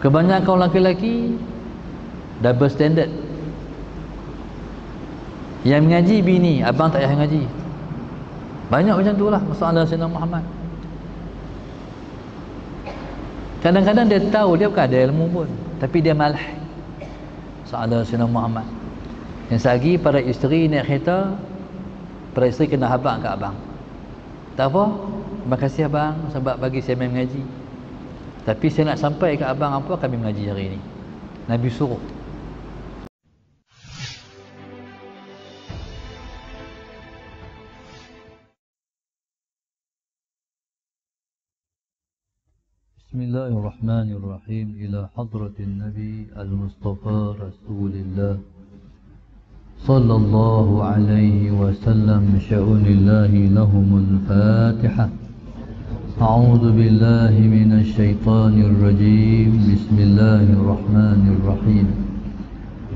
Kebanyakan orang lelaki double standard. Yang mengaji bini, abang tak payah mengaji. Banyak macam tu lah masalah Sayyidina Muhammad. Kadang-kadang dia tahu dia bukan ada ilmu pun, tapi dia malah masalah Sayyidina Muhammad. Yang lagi para isteri naik kereta, para isteri kena habaq kat abang. Tak apa, terima kasih abang sebab bagi saya main mengaji. Tapi saya nak sampai ke abang apa kami mengaji hari ini. Nabi suruh. Bismillahirrahmanirrahim. Ila hadratin Nabi al-Mustafa Rasulillah sallallahu alaihi wasallam sya'unillahi lahumul Fatihah. A'udzu billahi minasy syaithanir rajim. Bismillahirrahmanirrahim.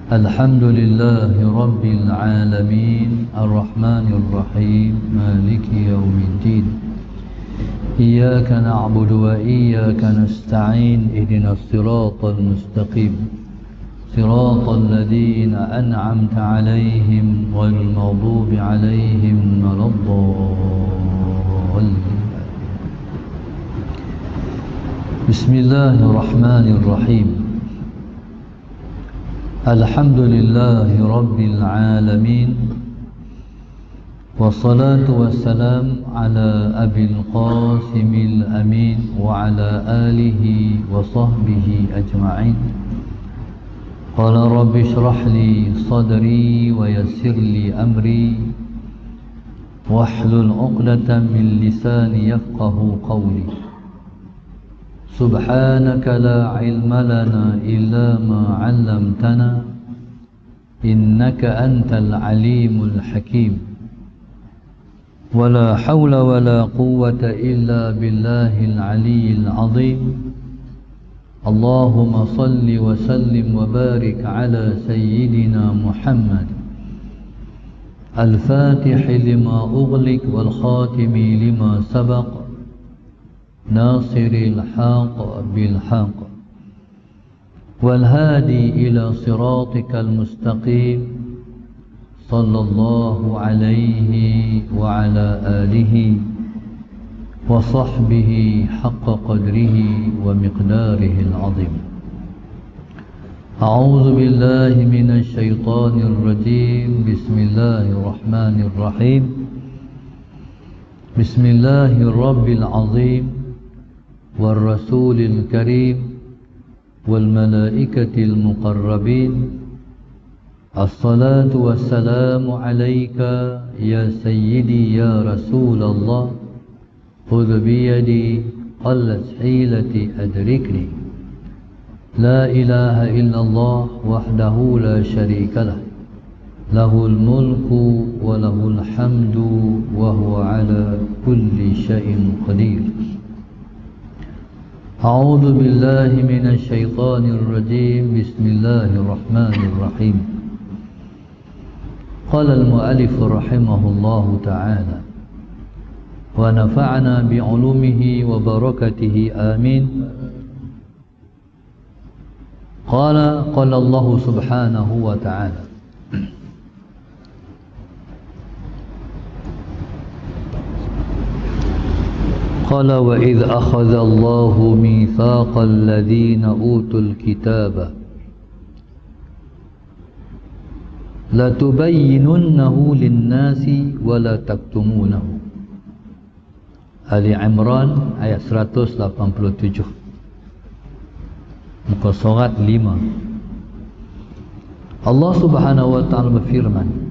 Alhamdulillahi rabbil alamin arrahmanir rahim maliki yaumiddin. إياك نعبد وإياك نستعين اهدنا الصراط المستقيم صراط الذين أنعمت عليهم غير المغضوب عليهم ولا الضالين. بسم الله الرحمن الرحيم. الحمد لله رب العالمين والصلاة والسلام على أبي القاسم الأمين وعلى آله وصحبه أجمعين. قال رب اشرح لي صدري ويسر لي أمري واحلل عقدة من لساني يفقه قولي. سبحانك لا علم لنا إلا ما علمتنا إنك أنت العليم الحكيم. ولا حول ولا قوة إلا بالله العلي العظيم. اللهم صل وسلم وبارك على سيدنا محمد الفاتح لما أغلق والخاتم لما سبق ناصر الحق بالحق والهادي إلى صراطك المستقيم صلى الله عليه وعلى آله وصحبه حق قدره ومقداره العظيم. أعوذ بالله من الشيطان الرجيم. بسم الله الرحمن الرحيم. بسم الله الرب العظيم والرسول الكريم والملائكة المقربين. الصلاة والسلام عليك يا سيدي يا رسول الله خذ بيدي قلت حيلتي أدركني. لا إله إلا الله وحده لا شريك له له الملك وله الحمد وهو على كل شيء قدير. أعوذ بالله من الشيطان الرجيم. بسم الله الرحمن الرحيم. قال المؤلف رحمه الله تعالى ونفعنا بعلومه وبركته آمين. قال الله سبحانه وتعالى قال وإذ أخذ الله ميثاق الذين أوتوا الكتاب لتبيننه للناس ولا تكتمونه. Ali Imran ayat 187, muka surat 5. Allah Subhanahu wa taala berfirman,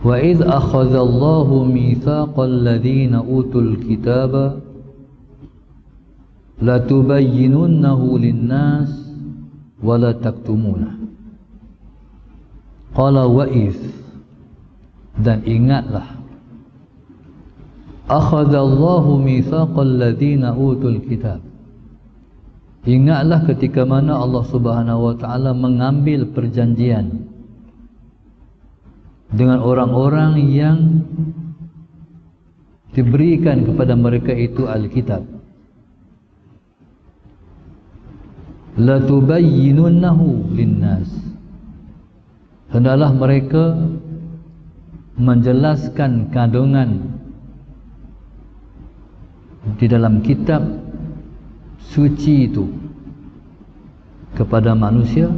wa idz akhadha Allahu mitsaqal ladzina utul kitaba latubayyinunnahu lin-nas wa la taktumunahu. Qala wa idz, dan ingatlah, akhadha Allahu mitsaqal ladzina utul kitab, ingatlah ketika mana Allah Subhanahu wa taala mengambil perjanjian dengan orang-orang yang diberikan kepada mereka itu Alkitab. la tubayyinunnahu linnas, hendaklah mereka menjelaskan kandungan di dalam kitab suci itu kepada manusia,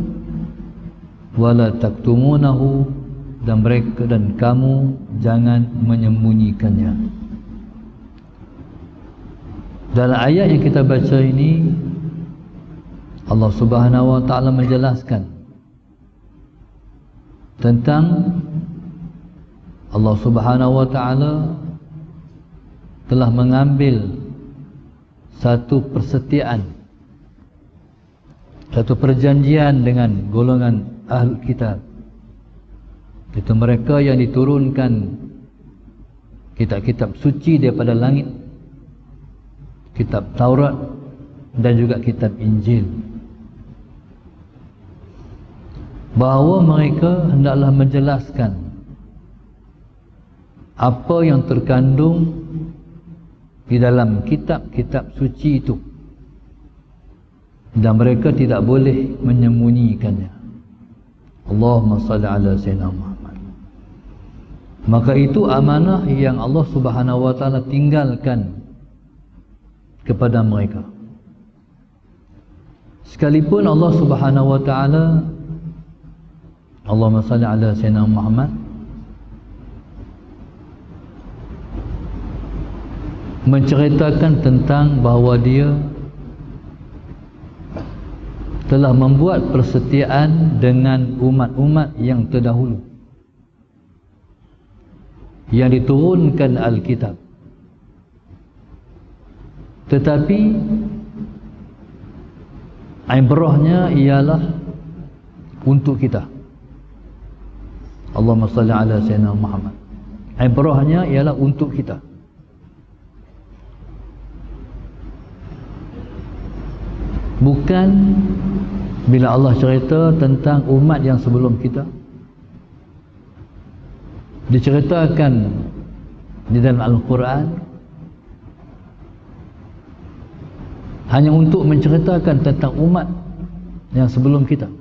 wala taktumunahu, dan mereka dan kamu jangan menyembunyikannya. Dalam ayat yang kita baca ini, Allah Subhanahu wa ta'ala menjelaskan tentang Allah Subhanahu wa ta'ala telah mengambil satu persetiaan, satu perjanjian dengan golongan Ahlul Kitab, itu mereka yang diturunkan kitab-kitab suci daripada langit, kitab Taurat dan juga kitab Injil, bahawa mereka hendaklah menjelaskan apa yang terkandung di dalam kitab-kitab suci itu, dan mereka tidak boleh menyembunyikannya. Allahumma salli ala sayyidina Muhammad. Maka itu amanah yang Allah Subhanahu wa ta'ala tinggalkan kepada mereka. Sekalipun Allah Subhanahu wa ta'ala, Allahumma salli ala sayyidina Muhammad, menceritakan tentang bahawa dia telah membuat persetiaan dengan umat-umat yang terdahulu yang diturunkan Alkitab, tetapi ibrahnya ialah untuk kita. Allahumma salli ala sayyidina Muhammad. Ibrahnya ialah untuk kita. Bukan bila Allah cerita tentang umat yang sebelum kita, diceritakan di dalam Al-Quran hanya untuk menceritakan tentang umat yang sebelum kita,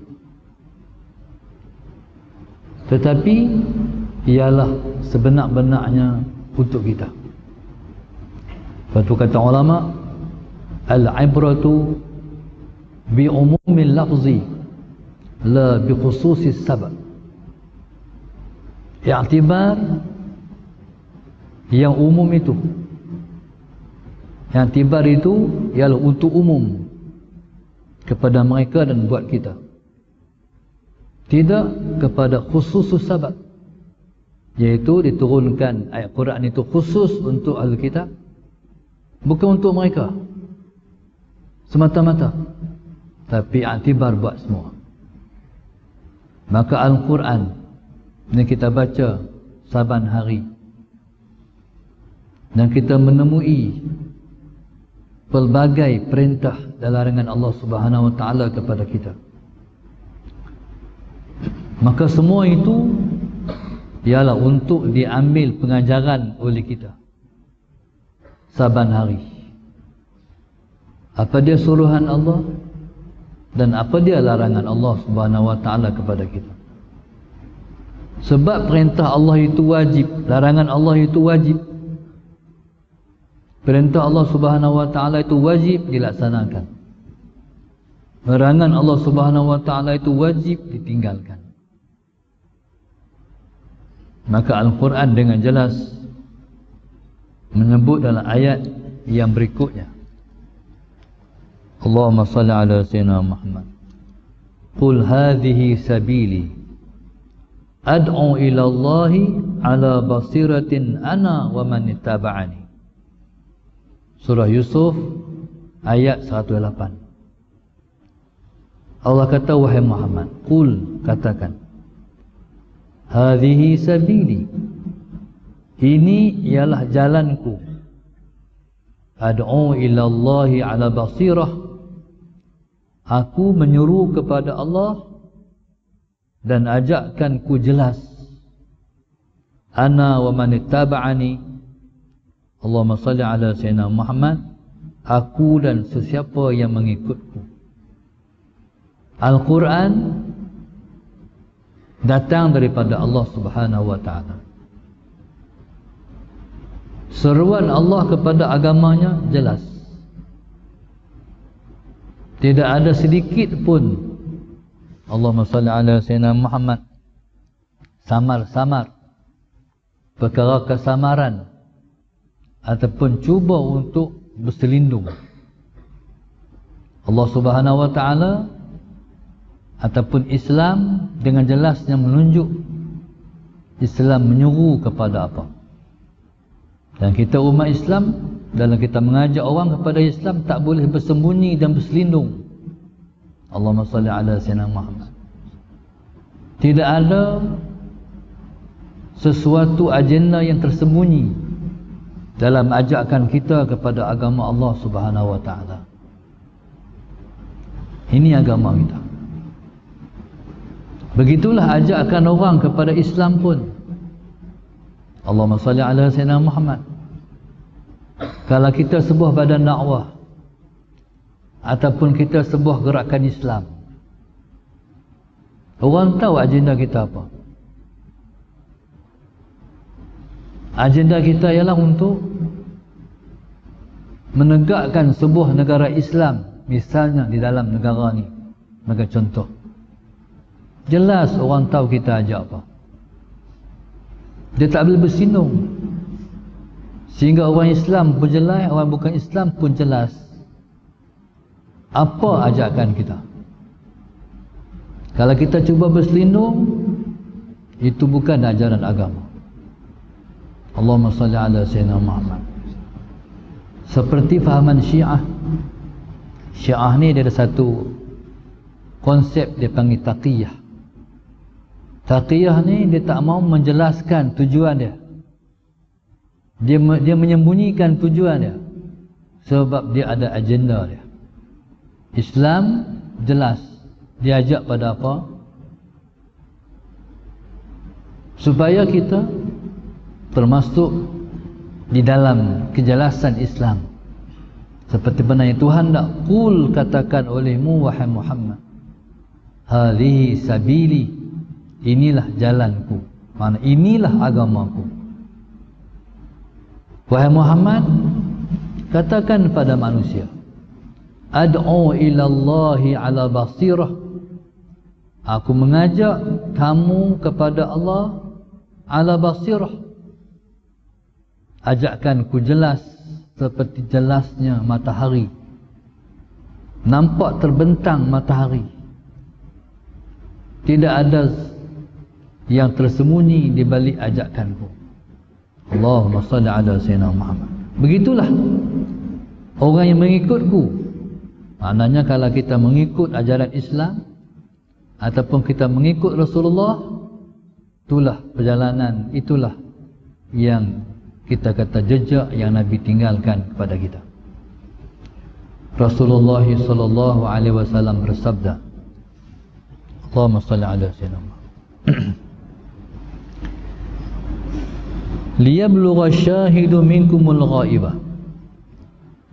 tetapi ialah sebenar-benarnya untuk kita. Lepas tu kata ulama, al-ibratu bi umumil lafzi la bi khususis sabab. I'tibar yang umum itu, i'tibar itu ialah untuk umum kepada mereka dan buat kita, tidak kepada khususus sabab, iaitu diturunkan ayat Quran itu khusus untuk ahli kitab, bukan untuk mereka semata-mata, tapi i'tibar buat semua. Maka Al-Quran yang kita baca saban hari, dan kita menemui pelbagai perintah dan larangan Allah Subhanahu wa ta'ala kepada kita, maka semua itu ialah untuk diambil pengajaran oleh kita saban hari. Apa dia suruhan Allah dan apa dia larangan Allah Subhanahu wa ta'ala kepada kita. Sebab perintah Allah itu wajib, larangan Allah itu wajib. Perintah Allah Subhanahu wa ta'ala itu wajib dilaksanakan, larangan Allah Subhanahu wa ta'ala itu wajib ditinggalkan. Maka Al-Quran dengan jelas menyebut dalam ayat yang berikutnya, Allahumma salli ala sayyidina Muhammad, qul hadhihi sabili ad'u ila Allahi ala basiratin ana wa man ittaba'ani. Surah Yusuf ayat 108. Allah kata, wahai Muhammad, qul, katakan, hadhihi sabili, ini ialah jalanku, ad'u ila Allahi ala basirah, aku menyuruh kepada Allah dan ajakkan ku jelas, ana wa man ittaba'ani, Allahumma salli ala sayyidina Muhammad, aku dan sesiapa yang mengikutku. Al-Quran datang daripada Allah Subhanahu wa ta'ala. Seruan Allah kepada agamanya jelas. Tidak ada sedikit pun Allahumma salli ala Sayyidina Muhammad samar-samar, perkara kesamaran ataupun cuba untuk berselindung. Allah Subhanahu wa ta'ala ataupun Islam dengan jelasnya menunjuk Islam menyuruh kepada apa. Dan kita umat Islam, dalam kita mengajak orang kepada Islam, tak boleh bersembunyi dan berselindung. Allahumma salli ala Sayyidina Muhammad. Tidak ada sesuatu agenda yang tersembunyi dalam ajakan kita kepada agama Allah Subhanahu wa ta'ala. Ini agama kita. Begitulah ajakan orang kepada Islam pun. Allahumma salli ala Sayyidina Muhammad. Kalau kita sebuah badan dakwah ataupun kita sebuah gerakan Islam, orang tahu agenda kita apa. Agenda kita ialah untuk menegakkan sebuah negara Islam, misalnya di dalam negara ni. Sebagai contoh, jelas orang tahu kita ajak apa. Dia tak boleh bersindung, sehingga orang Islam pun jelas, orang bukan Islam pun jelas apa ajakan kita. Kalau kita cuba berselindung, itu bukan ajaran agama. Allahumma salli ala Sayyidina Muhammad. Seperti fahaman Syiah. Syiah ni dia ada satu konsep dia panggil taqiyah. Taqiyah ni dia tak mau menjelaskan tujuan dia. Dia menyembunyikan tujuan dia sebab dia ada agenda dia. Islam jelas dia ajak pada apa? Supaya kita termasuk di dalam kejelasan Islam. Seperti benar yang Tuhan nak qul, katakan olehmu wahai Muhammad, hadhihi sabili, inilah jalanku, mana inilah agamaku. Wahai Muhammad, katakan pada manusia, ad'u ilallahi ala basirah, aku mengajak kamu kepada Allah ala basirah. Ajakanku jelas seperti jelasnya matahari. Nampak terbentang matahari. Tidak ada yang tersembunyi di balik ajakanku. Allahumma salli ala Sayyidina Muhammad. Begitulah orang yang mengikutku. Maknanya kalau kita mengikut ajaran Islam ataupun kita mengikut Rasulullah, itulah perjalanan, itulah yang kita kata jejak yang Nabi tinggalkan kepada kita. Rasulullah sallallahu alaihi wasallam bersabda, Allahumma salli ala Sayyidina Muhammad. Liyablugha syahidu minkumul ghaibah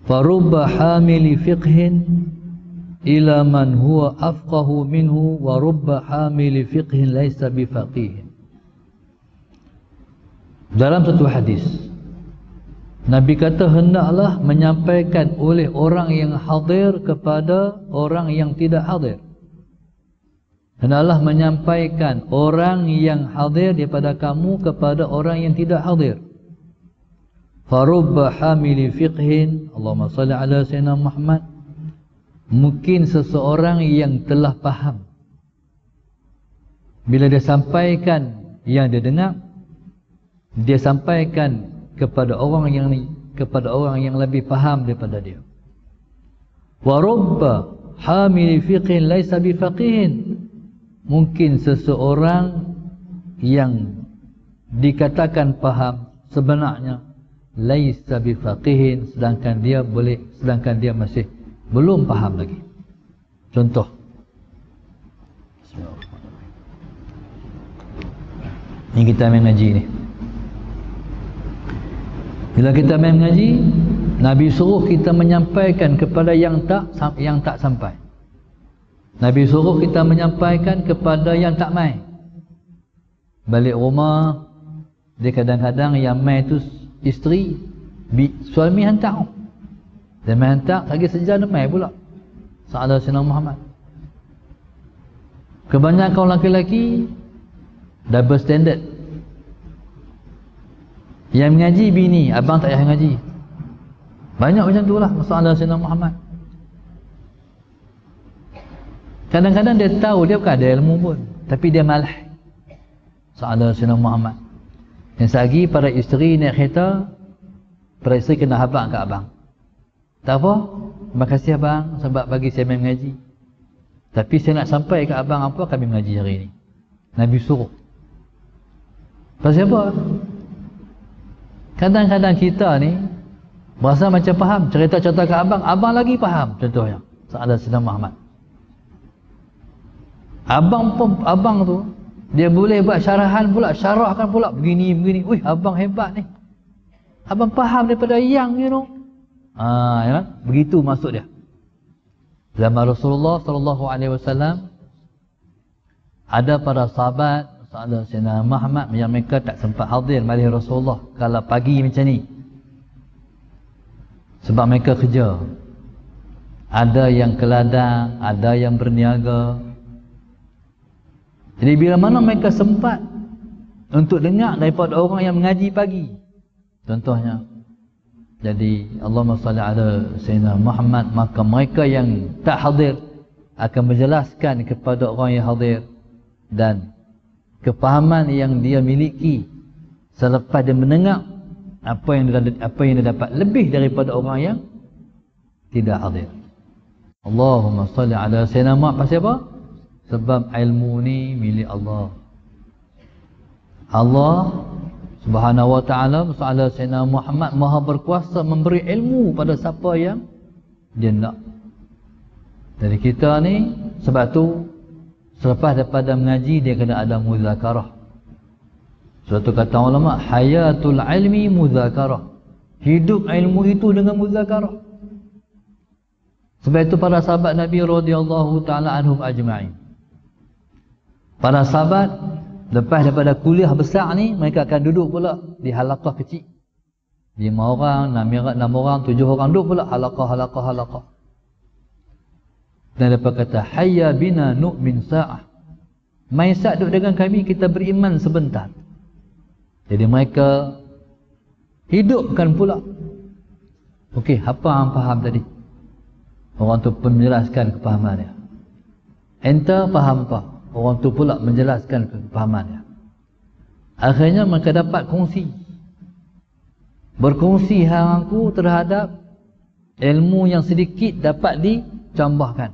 farubba hamili fiqhin ila man huwa afqahu minhu wa rubba hamili fiqhin laysa bifaqihin. Dalam satu hadis Nabi kata, hendaklah menyampaikan oleh orang yang hadir kepada orang yang tidak hadir. Hendaklah menyampaikan orang yang hadir daripada kamu kepada orang yang tidak hadir. Farubba hamili fiqhin, Allahumma salli ala Sayyidina Muhammad. Mungkin seseorang yang telah faham, bila dia sampaikan yang dia dengar, dia sampaikan kepada orang yang lebih faham daripada dia. Wa rubba hamili fiqhin laisa bifaqihin. Mungkin seseorang yang dikatakan faham sebenarnya laisa bifaqihin, sedangkan dia masih belum faham lagi. Contoh, ini kita main ngaji ni. Bila kita main ngaji, Nabi suruh kita menyampaikan kepada yang tak sampai. Nabi suruh kita menyampaikan kepada yang tak mai. Balik rumah, dia kadang-kadang yang mai tu isteri, suami hantar. Dia mai hantar, lagi sejam dia mai pula. Sahabat Sayyidina Muhammad. Kebanyakan laki-laki double standard. Yang mengaji bini, abang tak payah mengaji. Banyak macam tu lah masalah Sayyidina Muhammad. Kadang-kadang dia tahu dia bukan ada ilmu pun, tapi dia malah. Sahabat Sayyidina Muhammad. Yang lagi para isteri naik kereta, para isteri kena habaq kat abang. Tak apa, terima kasih abang sebab bagi saya mengaji. Tapi saya nak sampai kat abang apa kami mengaji hari ini. Nabi suruh. Pasal apa? Kadang-kadang kita ni berasa macam faham cerita-cerita kat abang, abang lagi faham contohnya. Sahabat Sayyidina Muhammad. Abang tu dia boleh buat syarahan pula, syarahkan pula begini. Wih, abang hebat ni. Abang faham daripada yang you know. Ya, begitu maksud dia. Zaman Rasulullah sallallahu alaihi wasallam ada para sahabat sahabat Sayyidina Muhammad yang mereka tak sempat hadir majlis Rasulullah kalau pagi macam ni. Sebab mereka kerja. Ada yang ke ladang, ada yang berniaga. Jadi bila mana mereka sempat untuk dengar daripada orang yang mengaji pagi. Contohnya, jadi Allahumma salli ala Sayyidina Muhammad, maka mereka yang tak hadir akan menjelaskan kepada orang yang hadir dan kefahaman yang dia miliki selepas dia mendengar apa yang dia dapat lebih daripada orang yang tidak hadir. Allahumma salli ala Sayyidina Muhammad. Pasal apa? Sebab ilmu ni milik Allah. Allah Subhanahu wa ta'ala Sayyidina Sayyidina Muhammad maha berkuasa memberi ilmu pada siapa yang dia nak. Jadi kita ni sebab tu selepas daripada mengaji dia kena ada muzakarah. Suatu kata ulama, hayatul ilmi muzakarah. Hidup ilmu itu dengan muzakarah. Sebab itu para sahabat Nabi radhiyallahu taala anhum ajma'in. Para sahabat lepas daripada kuliah besar ni, mereka akan duduk pula di halaqah kecil. 5 orang, 6 orang, 7 orang duduk pula halaqah. Dan mereka kata, hayya bina nu'min sa'ah. Mai sa'ah duduk dengan kami, kita beriman sebentar. Jadi mereka hidupkan pula. Okey, apa yang faham tadi? Orang tu pun menjelaskan kefahaman dia. Enta faham apa? Orang tu pula menjelaskan kefahamannya. Akhirnya mereka dapat kongsi. Berkongsi hangku terhadap ilmu yang sedikit dapat dicambahkan.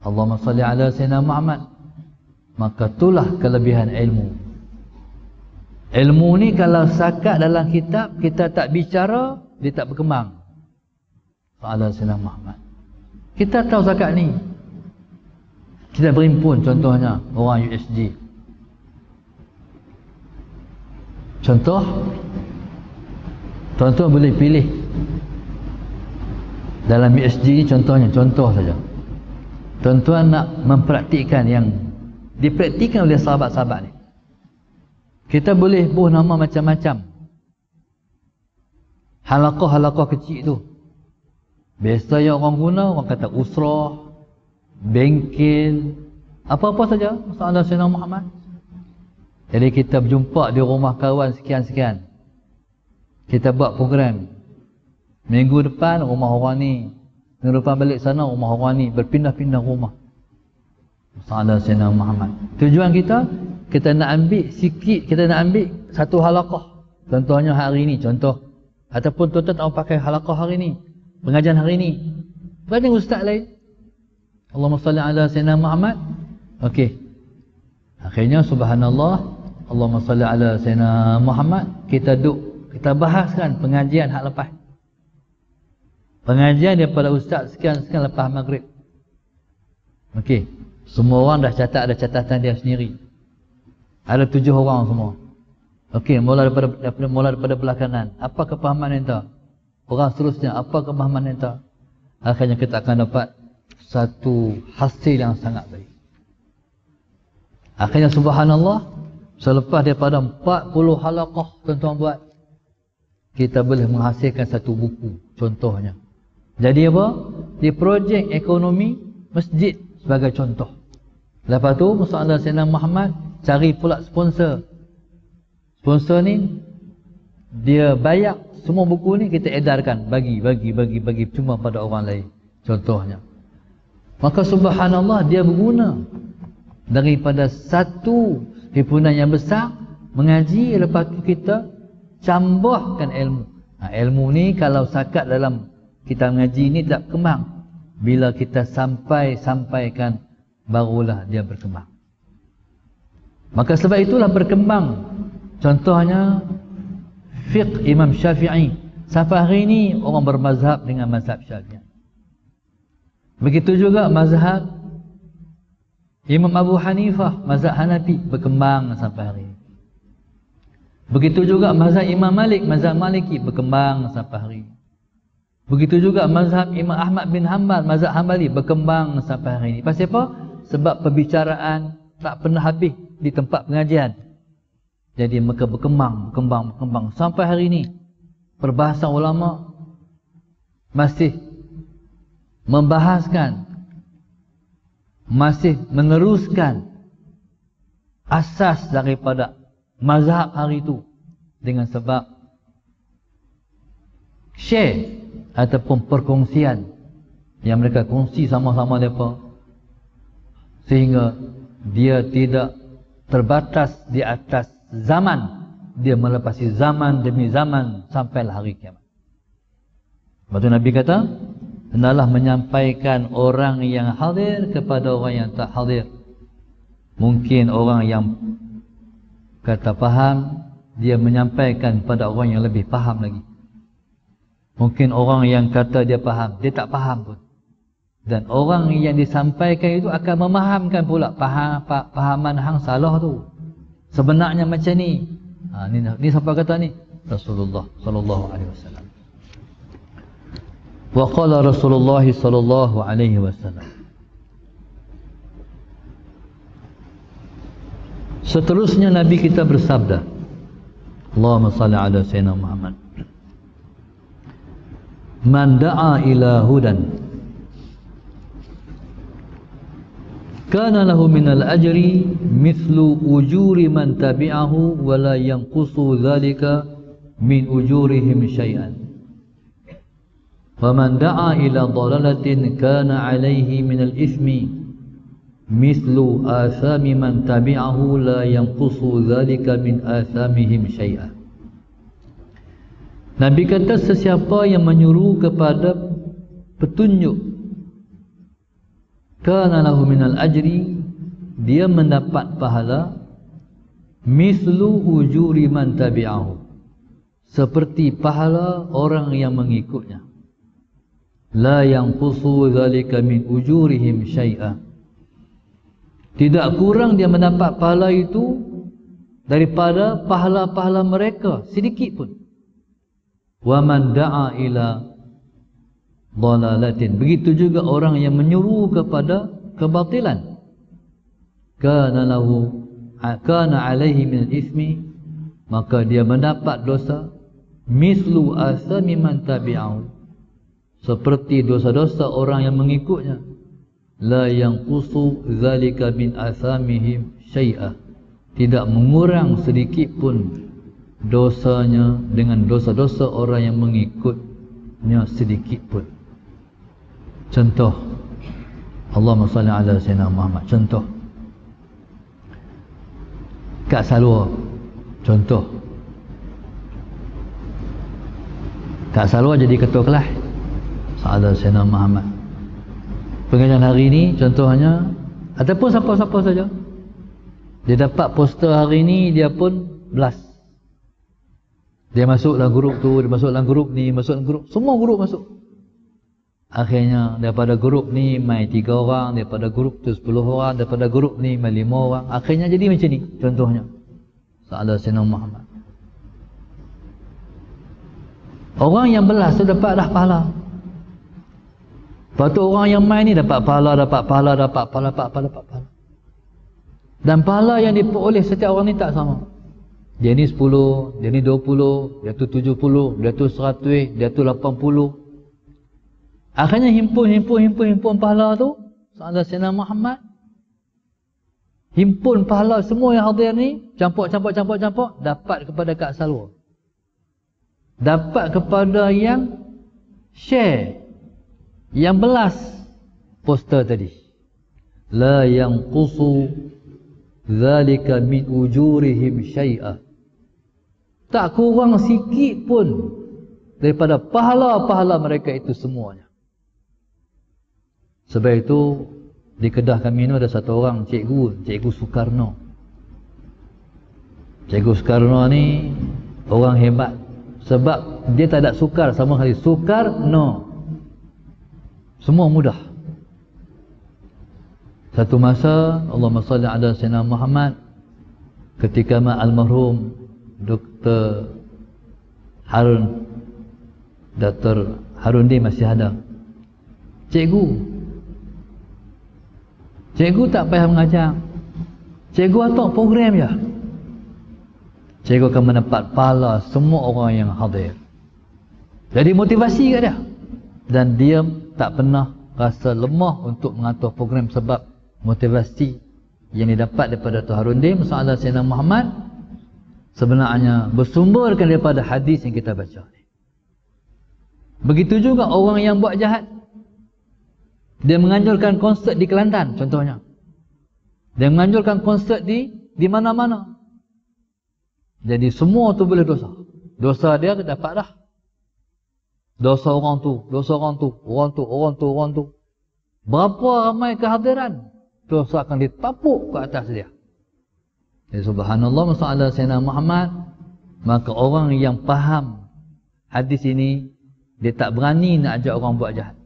Allahumma salli ala Sayyidina Muhammad. Maka itulah kelebihan ilmu. Ilmu ni kalau sakat dalam kitab, kita tak bicara, dia tak berkembang. Ala Sayyidina Muhammad. Kita tahu sakat ni. Kita berimpun contohnya orang USG. Contoh boleh pilih dalam USG ni contoh saja. Tuan-tuan nak mempraktikkan yang dipraktikkan oleh sahabat-sahabat ni. Kita boleh buh nama macam-macam. Halaqah kecil tu. Biasa yang orang guna, orang kata usrah, bengkel, apa-apa saja masalah Sayyidina Muhammad. Jadi kita berjumpa di rumah kawan sekian-sekian. Kita buat program. Minggu depan rumah orang ni, minggu depan balik sana rumah orang ni, berpindah-pindah rumah. Masalah Sayyidina Muhammad. Tujuan kita nak ambil sikit, kita nak ambil satu halaqah. Contohnya hari ni, ataupun tuan-tuan tak pakai halaqah hari ni, pengajian hari ni. Bukan ustaz lain. Allahumma salli ala Sayyidina Muhammad. Okey. Akhirnya subhanallah, Allahumma salli ala Sayyidina Muhammad. Kita bahaskan pengajian hak lepas. Pengajian daripada ustaz sekian-sekian lepas maghrib. Okey. Semua orang dah catat, ada catatan dia sendiri. Ada 7 orang semua. Okey, mula daripada belah kanan. Apa kepahaman enta? Orang seterusnya, apa kepahaman enta? Akhirnya kita akan dapat satu hasil yang sangat baik. Akhirnya subhanallah, selepas daripada 40 halaqah tuan-tuan buat, kita boleh menghasilkan satu buku contohnya. Jadi apa? Di projek ekonomi masjid sebagai contoh. Lepas tu Musa Sayyidina Muhammad cari pula sponsor. Sponsor ni dia bayar semua buku ni, kita edarkan, bagi cuma pada orang lain contohnya. Maka subhanallah, dia berguna daripada satu himpunan yang besar mengaji, lepas tu kita cambahkan ilmu. Ilmu ni kalau sakat dalam kita mengaji ni tak berkembang. Bila kita sampaikan, barulah dia berkembang. Maka sebab itulah berkembang. Contohnya fiqh Imam Syafi'i. Sampai hari ini orang bermazhab dengan mazhab Syafi'i. Begitu juga mazhab Imam Abu Hanifah, mazhab Hanafi berkembang sampai hari ini. Begitu juga mazhab Imam Malik, mazhab Maliki berkembang sampai hari ini. Begitu juga mazhab Imam Ahmad bin Hanbal, mazhab Hanbali berkembang sampai hari ini. Pasal apa? Sebab perbicaraan tak pernah habis di tempat pengajian. Jadi maka berkembang sampai hari ini. Perbahasan ulama masih membahaskan, masih meneruskan asas daripada mazhab hari itu, dengan sebab share ataupun perkongsian yang mereka kongsi sama-sama mereka, sehingga dia tidak terbatas di atas zaman, dia melepasi zaman demi zaman sampailah hari kiamat. Lepas tu Nabi kata, hendaklah menyampaikan orang yang hadir kepada orang yang tak hadir. Mungkin orang yang kata faham, dia menyampaikan pada orang yang lebih faham lagi. Mungkin orang yang kata dia faham, dia tak faham pun. Dan orang yang disampaikan itu akan memahamkan pula pahaman hang salah tu. Sebenarnya macam ni. Ni siapa kata ni? Rasulullah sallallahu alaihi wasallam. Wa qala Rasulullah sallallahu alaihi wasallam. Seterusnya Nabi kita bersabda, Allahumma salli ala Sayyidina Muhammad. Man da'a ila hudan kana lahu minal ajri mithlu ujuri man tabi'ahu wa la yanqusu dhalika min ujurihim syai'an. Wa man da'a ila dhalalatin kana alayhi minal ithmi mithlu athami man tabi'ahu la yanqusu dhalika min athamihim syai'an. Nabi kata, sesiapa yang menyuruh kepada petunjuk, kana lahu minal ajri, dia mendapat pahala mithlu ujuri man tabi'ahu, seperti pahala orang yang mengikutnya, la yanqusu dhalika min ujurihim syai'a, tidak kurang dia mendapat pahala itu daripada pahala-pahala mereka sedikit pun. Wa man da'a ila dhalalatin, begitu juga orang yang menyuruh kepada kebatilan, kana alaihi min al-ithmi, maka dia mendapat dosa mislu athami man tabi'ahu, seperti dosa-dosa orang yang mengikutnya, la yanqusu dzalika min athamihim syai'a, tidak mengurang sedikit pun dosanya dengan dosa-dosa orang yang mengikutnya sedikit pun. Contoh, Allahumma salli ala Sayyidina Muhammad. Contoh, Kak Salwa. Contoh, Kak Salwa jadi ketua kelas ala Sayyidina Muhammad. Pengajian hari ini contohnya, ataupun siapa-siapa saja, dia dapat poster hari ini, dia pun blast. Dia masuk dalam grup tu, dia masuk dalam grup ni, masuk dalam grup, semua grup masuk. Akhirnya daripada grup ni mai 3 orang, daripada grup tu 10 orang, daripada grup ni mai 5 orang. Akhirnya jadi macam ni contohnya. Sahadat Sayyidina Muhammad. Orang yang belas tu dapat dah pahala. Lepas tu orang yang main ni dapat pahala, dapat pahala, dapat pahala, dapat pahala, dapat pahala. Dan pahala yang diperoleh setiap orang ni tak sama. Dia ni 10, dia ni 20, dia tu 70, dia tu 100, dia tu 80. Akhirnya himpun pahala tu. Sahabat Sayyidina Muhammad himpun pahala semua yang hadir ni, campur, dapat kepada Kak Salwa. Dapat kepada yang share, yang belas poster tadi. La yanqusu zalika min ujurihim syai'a. Tak kurang sikit pun daripada pahala-pahala mereka itu semuanya. Sebab itu di Kedah kami ni ada satu orang cikgu Soekarno. Cikgu Soekarno ni orang hebat sebab dia tak ada sukar sama sekali. Soekarno semua mudah. Satu masa Allahumma salli ala Sayyidina Muhammad, ketika almarhum Dr. Harundi masih ada, Cikgu tak payah mengajar. Cikgu atur program je. Cikgu akan mendapat pahala semua orang yang hadir. Jadi motivasi kat dia. Dan dia tak pernah rasa lemah untuk mengatur program sebab motivasi yang didapat daripada Tuan Harundi Musa Sayyidina Muhammad sebenarnya bersumberkan daripada hadis yang kita baca. Begitu juga orang yang buat jahat. Dia menganjurkan konsert di Kelantan contohnya. Dia menganjurkan konsert di mana-mana. Jadi semua tu boleh dosa. Dosa dia dapat dah. Dosa orang tu. Berapa ramai kehadiran, dosa akan ditapuk ke atas dia. Jadi subhanallah, masalah Sayyidina Muhammad, maka orang yang faham hadis ini, dia tak berani nak ajak orang buat jahat.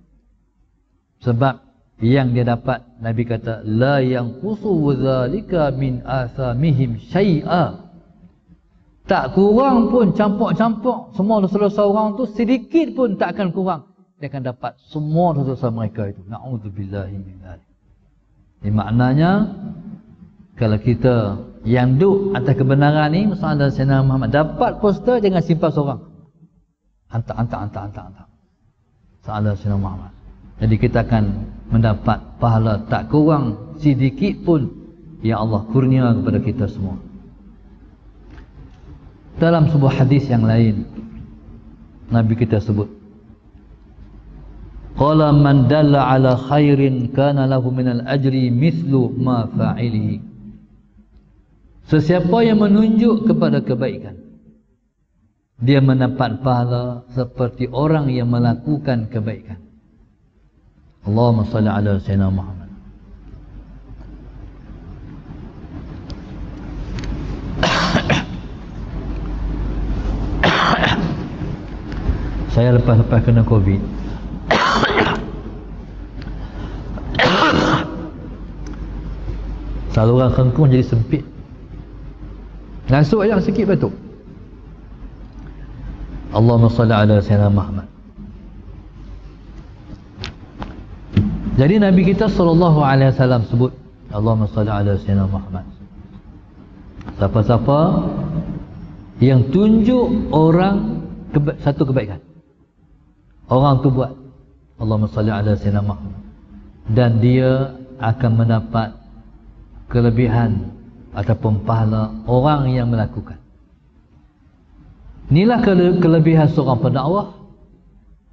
Sebab yang dia dapat, Nabi kata, la yanqusu dzalika min athamihim syai'a. Tak kurang pun, campur-campur semua dosa-dosa orang tu, sedikit pun tak akan kurang. Dia akan dapat semua dosa-dosa mereka itu. Na'udzubillahi min dzalik. Ini maknanya, kalau kita yang duduk atas kebenaran ni, masalah Sayyidina Muhammad, dapat poster, jangan simpan seorang. Hantar. Salah Sayyidina Muhammad. Jadi kita akan mendapat pahala tak kurang sedikit pun yang Allah kurnia kepada kita semua. Dalam sebuah hadis yang lain, Nabi kita sebut, qala man dalla ala khairin kana lahu minal ajri mithlu ma fa'ilihi. Sesiapa yang menunjuk kepada kebaikan, dia mendapat pahala seperti orang yang melakukan kebaikan. Allahumma salli ala Sayyidina Muhammad. Saya lepas-lepas kena COVID, saluran kengkung jadi sempit. Ngasuk yang sikit batuk. Allahumma salli ala Sayyidina Muhammad. Jadi Nabi kita SAW sebut, Allahumma salli ala Sayyidina Muhammad. Siapa-siapa yang tunjuk orang satu kebaikan, orang tu buat, Allahumma salli ala Sayyidina Muhammad, dan dia akan mendapat kelebihan ataupun pahala orang yang melakukan. Inilah kelebihan seorang pendakwah.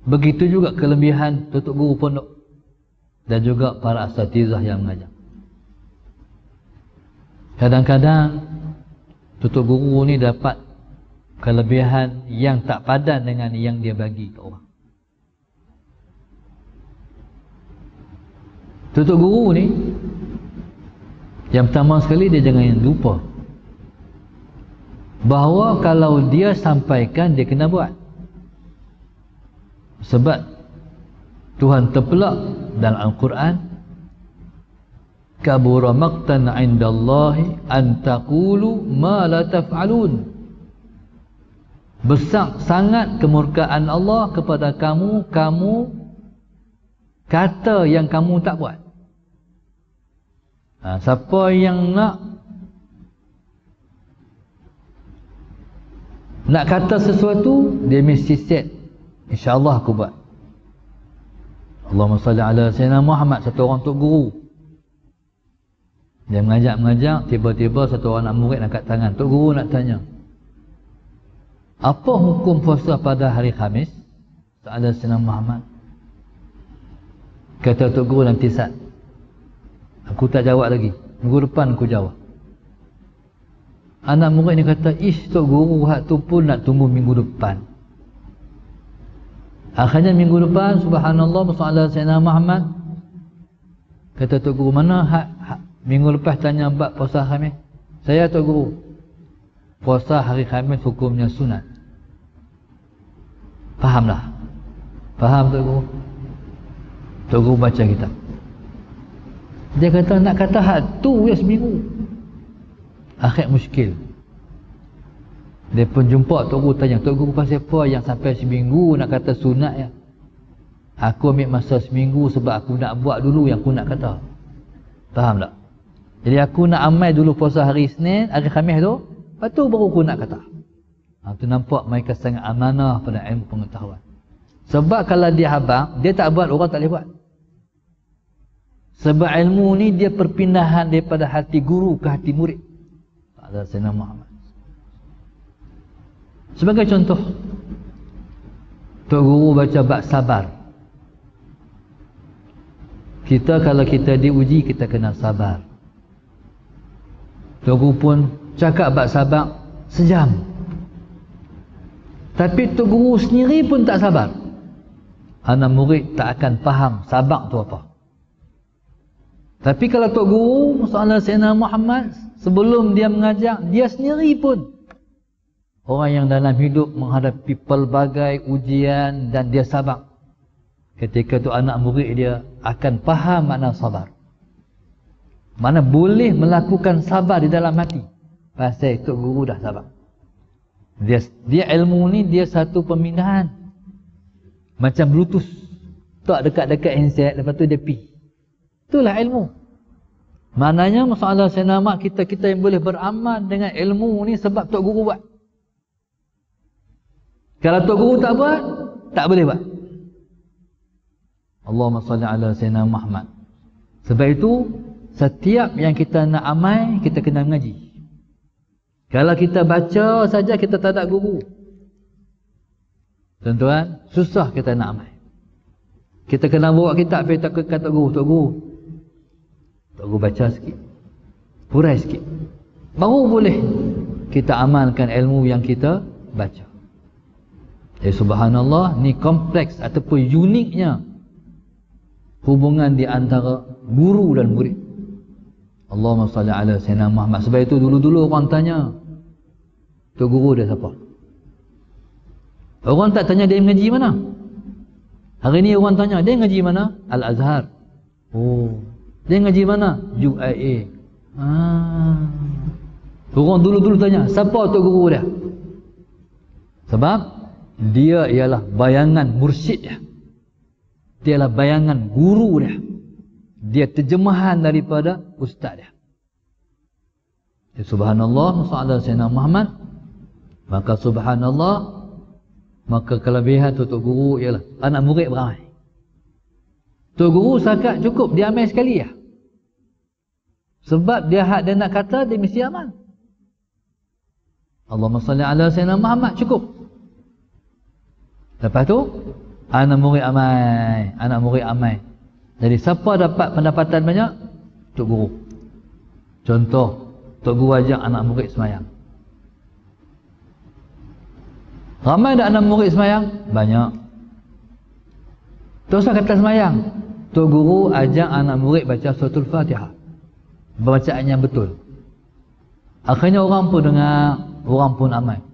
Begitu juga kelebihan tutup guru pondok dan juga para asatizah yang mengajar. Kadang-kadang tutup guru ni dapat kelebihan yang tak padan dengan yang dia bagi ke orang. Tutup guru ni, yang pertama sekali dia jangan lupa bahawa kalau dia sampaikan, dia kena buat. Sebab Tuhan terpelak dalam Al-Quran, kabura maqtan 'indallahi an taqulu ma la taf'alun. Besar sangat kemurkaan Allah kepada kamu kata yang kamu tak buat. Siapa yang nak kata sesuatu, dia mesti set, insya-Allah aku buat. Allahumma salli ala sayyidina Muhammad. Satu orang tok guru, dia mengajak, tiba-tiba satu orang nak murid angkat tangan. Tok guru nak tanya, apa hukum puasa pada hari Khamis? Ala sayyidina Muhammad. Kata tok guru nanti saat aku tak jawab lagi, minggu depan aku jawab. Anak murid ni kata, ish tok guru, hak tu pun nak tunggu minggu depan. Akhirnya minggu depan, subhanallah, masalah Sayyidina Muhammad. Kata tok guru, mana minggu lepas tanya bab puasa Khamis? Saya tok guru, puasa hari Khamis hukumnya sunat. Fahamlah? Faham tok guru? Tok guru baca kitab. Dia kata nak kata hak tu ya seminggu. Akhir muskil. Dia pun jumpa Tok Guru, tanya, Tok Guru pasal apa yang sampai seminggu nak kata sunat ya? Aku ambil masa seminggu sebab aku nak buat dulu yang aku nak kata. Faham tak? Jadi aku nak amal dulu puasa hari Isnin, hari Khamis tu, lepas tu baru aku nak kata. Tu nampak mereka sangat amanah pada ilmu pengetahuan. Sebab kalau dia habang, dia tak buat, orang tak boleh buat. Sebab ilmu ni dia perpindahan daripada hati guru ke hati murid. Ada Sayyidina Muhammad. Sebagai contoh, Tok Guru baca bab sabar. Kita kalau kita diuji, kita kena sabar. Tok Guru pun cakap bab sabar sejam. Tapi Tok Guru sendiri pun tak sabar. Anak murid tak akan faham sabar tu apa. Tapi kalau Tok Guru, masalah Sayyidina Muhammad, sebelum dia mengajar, dia sendiri pun orang yang dalam hidup menghadapi pelbagai ujian dan dia sabar. Ketika tu anak murid dia akan faham makna sabar. Mana boleh melakukan sabar di dalam hati. Pasal Tok Guru dah sabar. Dia ilmu ni dia satu pemindahan. Macam Bluetooth. Tak dekat-dekat handset, lepas tu dia pi. Itulah ilmu. Maknanya masalah Sayyidina Muhammad, kita yang boleh beramal dengan ilmu ni sebab Tok Guru buat. Kalau Tok Guru tak buat, tak boleh buat. Allahumma salli ala Sayyidina Muhammad. Sebab itu, setiap yang kita nak amal, kita kena mengaji. Kalau kita baca saja, kita tak ada guru. Tuan-tuan, susah kita nak amal. Kita kena bawa kitab, kita kata guru, Tok Guru, Tok Guru baca sikit, hurai sikit, baru boleh kita amalkan ilmu yang kita baca. Subhanallah, ni kompleks ataupun uniknya hubungan di antara guru dan murid. Allahumma salli ala Sayyidina Muhammad. Sebab itu dulu-dulu orang tanya, Tok Guru dia siapa? Orang tak tanya dia mengaji mana. Hari ni orang tanya, dia ngaji mana? Al-Azhar. Oh, dia ngaji mana? UIA. Orang dulu-dulu tanya, siapa Tok Guru dia? Sebab dia ialah bayangan mursyid dia. Dia ialah bayangan guru dia. Dia terjemahan daripada ustaz dia. Subhanallah, masalah Sayyidina Muhammad. Maka subhanallah, maka kelebihan Tok Guru ialah anak murid beramai. Tok Guru sakat cukup dia amal sekali ya. Sebab dia hak dia nak kata, dia mesti amal. Allahumma salli ala Sayyidina Muhammad, cukup. Lepas tu anak murid amai, anak murid amai. Jadi siapa dapat pendapatan banyak? Tok Guru. Contoh, Tok Guru ajak anak murid semayang. Ramai tak anak murid semayang? Banyak. Tak usah kata semayang, Tok Guru ajak anak murid baca suratul Fatihah, bacaan yang betul. Akhirnya orang pun dengar, orang pun amal.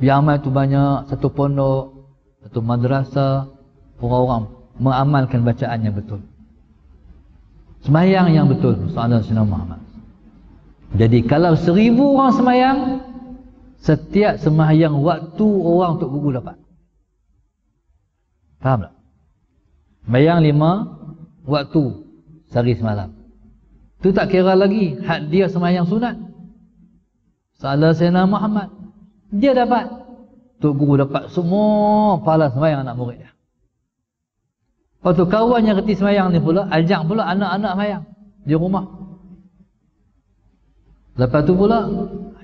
Yang amal tu banyak, satu pondok, satu madrasah, orang-orang mengamalkan bacaan yang betul, semayang yang betul. Masalah Sayyidina Muhammad. Jadi kalau 1000 orang semayang, setiap semayang waktu orang Tok Guru dapat. Faham tak? Semayang 5 waktu sehari semalam. Tu tak kira lagi had dia sembahyang sunat. Salah Sayyidina Muhammad, dia dapat, Tok Guru dapat semua pahala sembahyang anak murid dia. Lepas tu kawan yang reti sembahyang ni pula ajak pula anak-anak sembahyang di rumah. Lepas tu pula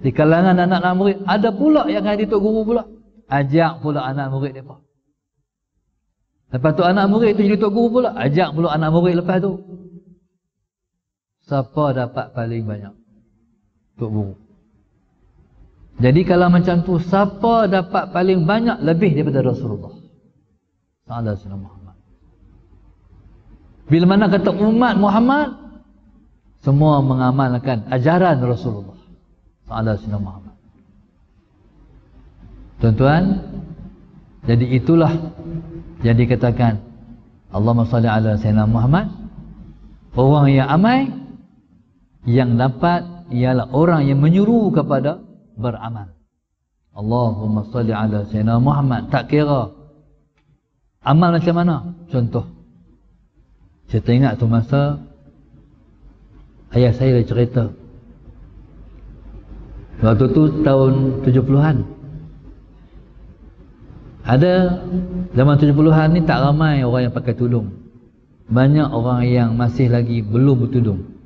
di kalangan anak-anak murid ada pula yang ada Tok Guru pula ajak pula anak murid depa. Lepas tu anak murid tu jadi Tok Guru pula ajak pula anak murid lepas tu. Siapa dapat paling banyak? Tok Guru. Jadi kalau macam tu, siapa dapat paling banyak lebih daripada Rasulullah sallallahu alaihi wasallam. Bila mana kata umat Muhammad, semua mengamalkan ajaran Rasulullah sallallahu alaihi wasallam. Tuan-tuan, jadi itulah yang dikatakan Allahumma salli ala sayyidina Muhammad. Orang yang amai yang dapat ialah orang yang menyuruh kepada beramal. Allahumma salli ala sayyidina Muhammad. Tak kira amal macam mana. Contoh, saya teringat tu masa ayah saya cerita. Waktu tu tahun 70-an. Ada zaman 70-an ni tak ramai orang yang pakai tudung. Banyak orang yang masih lagi belum bertudung.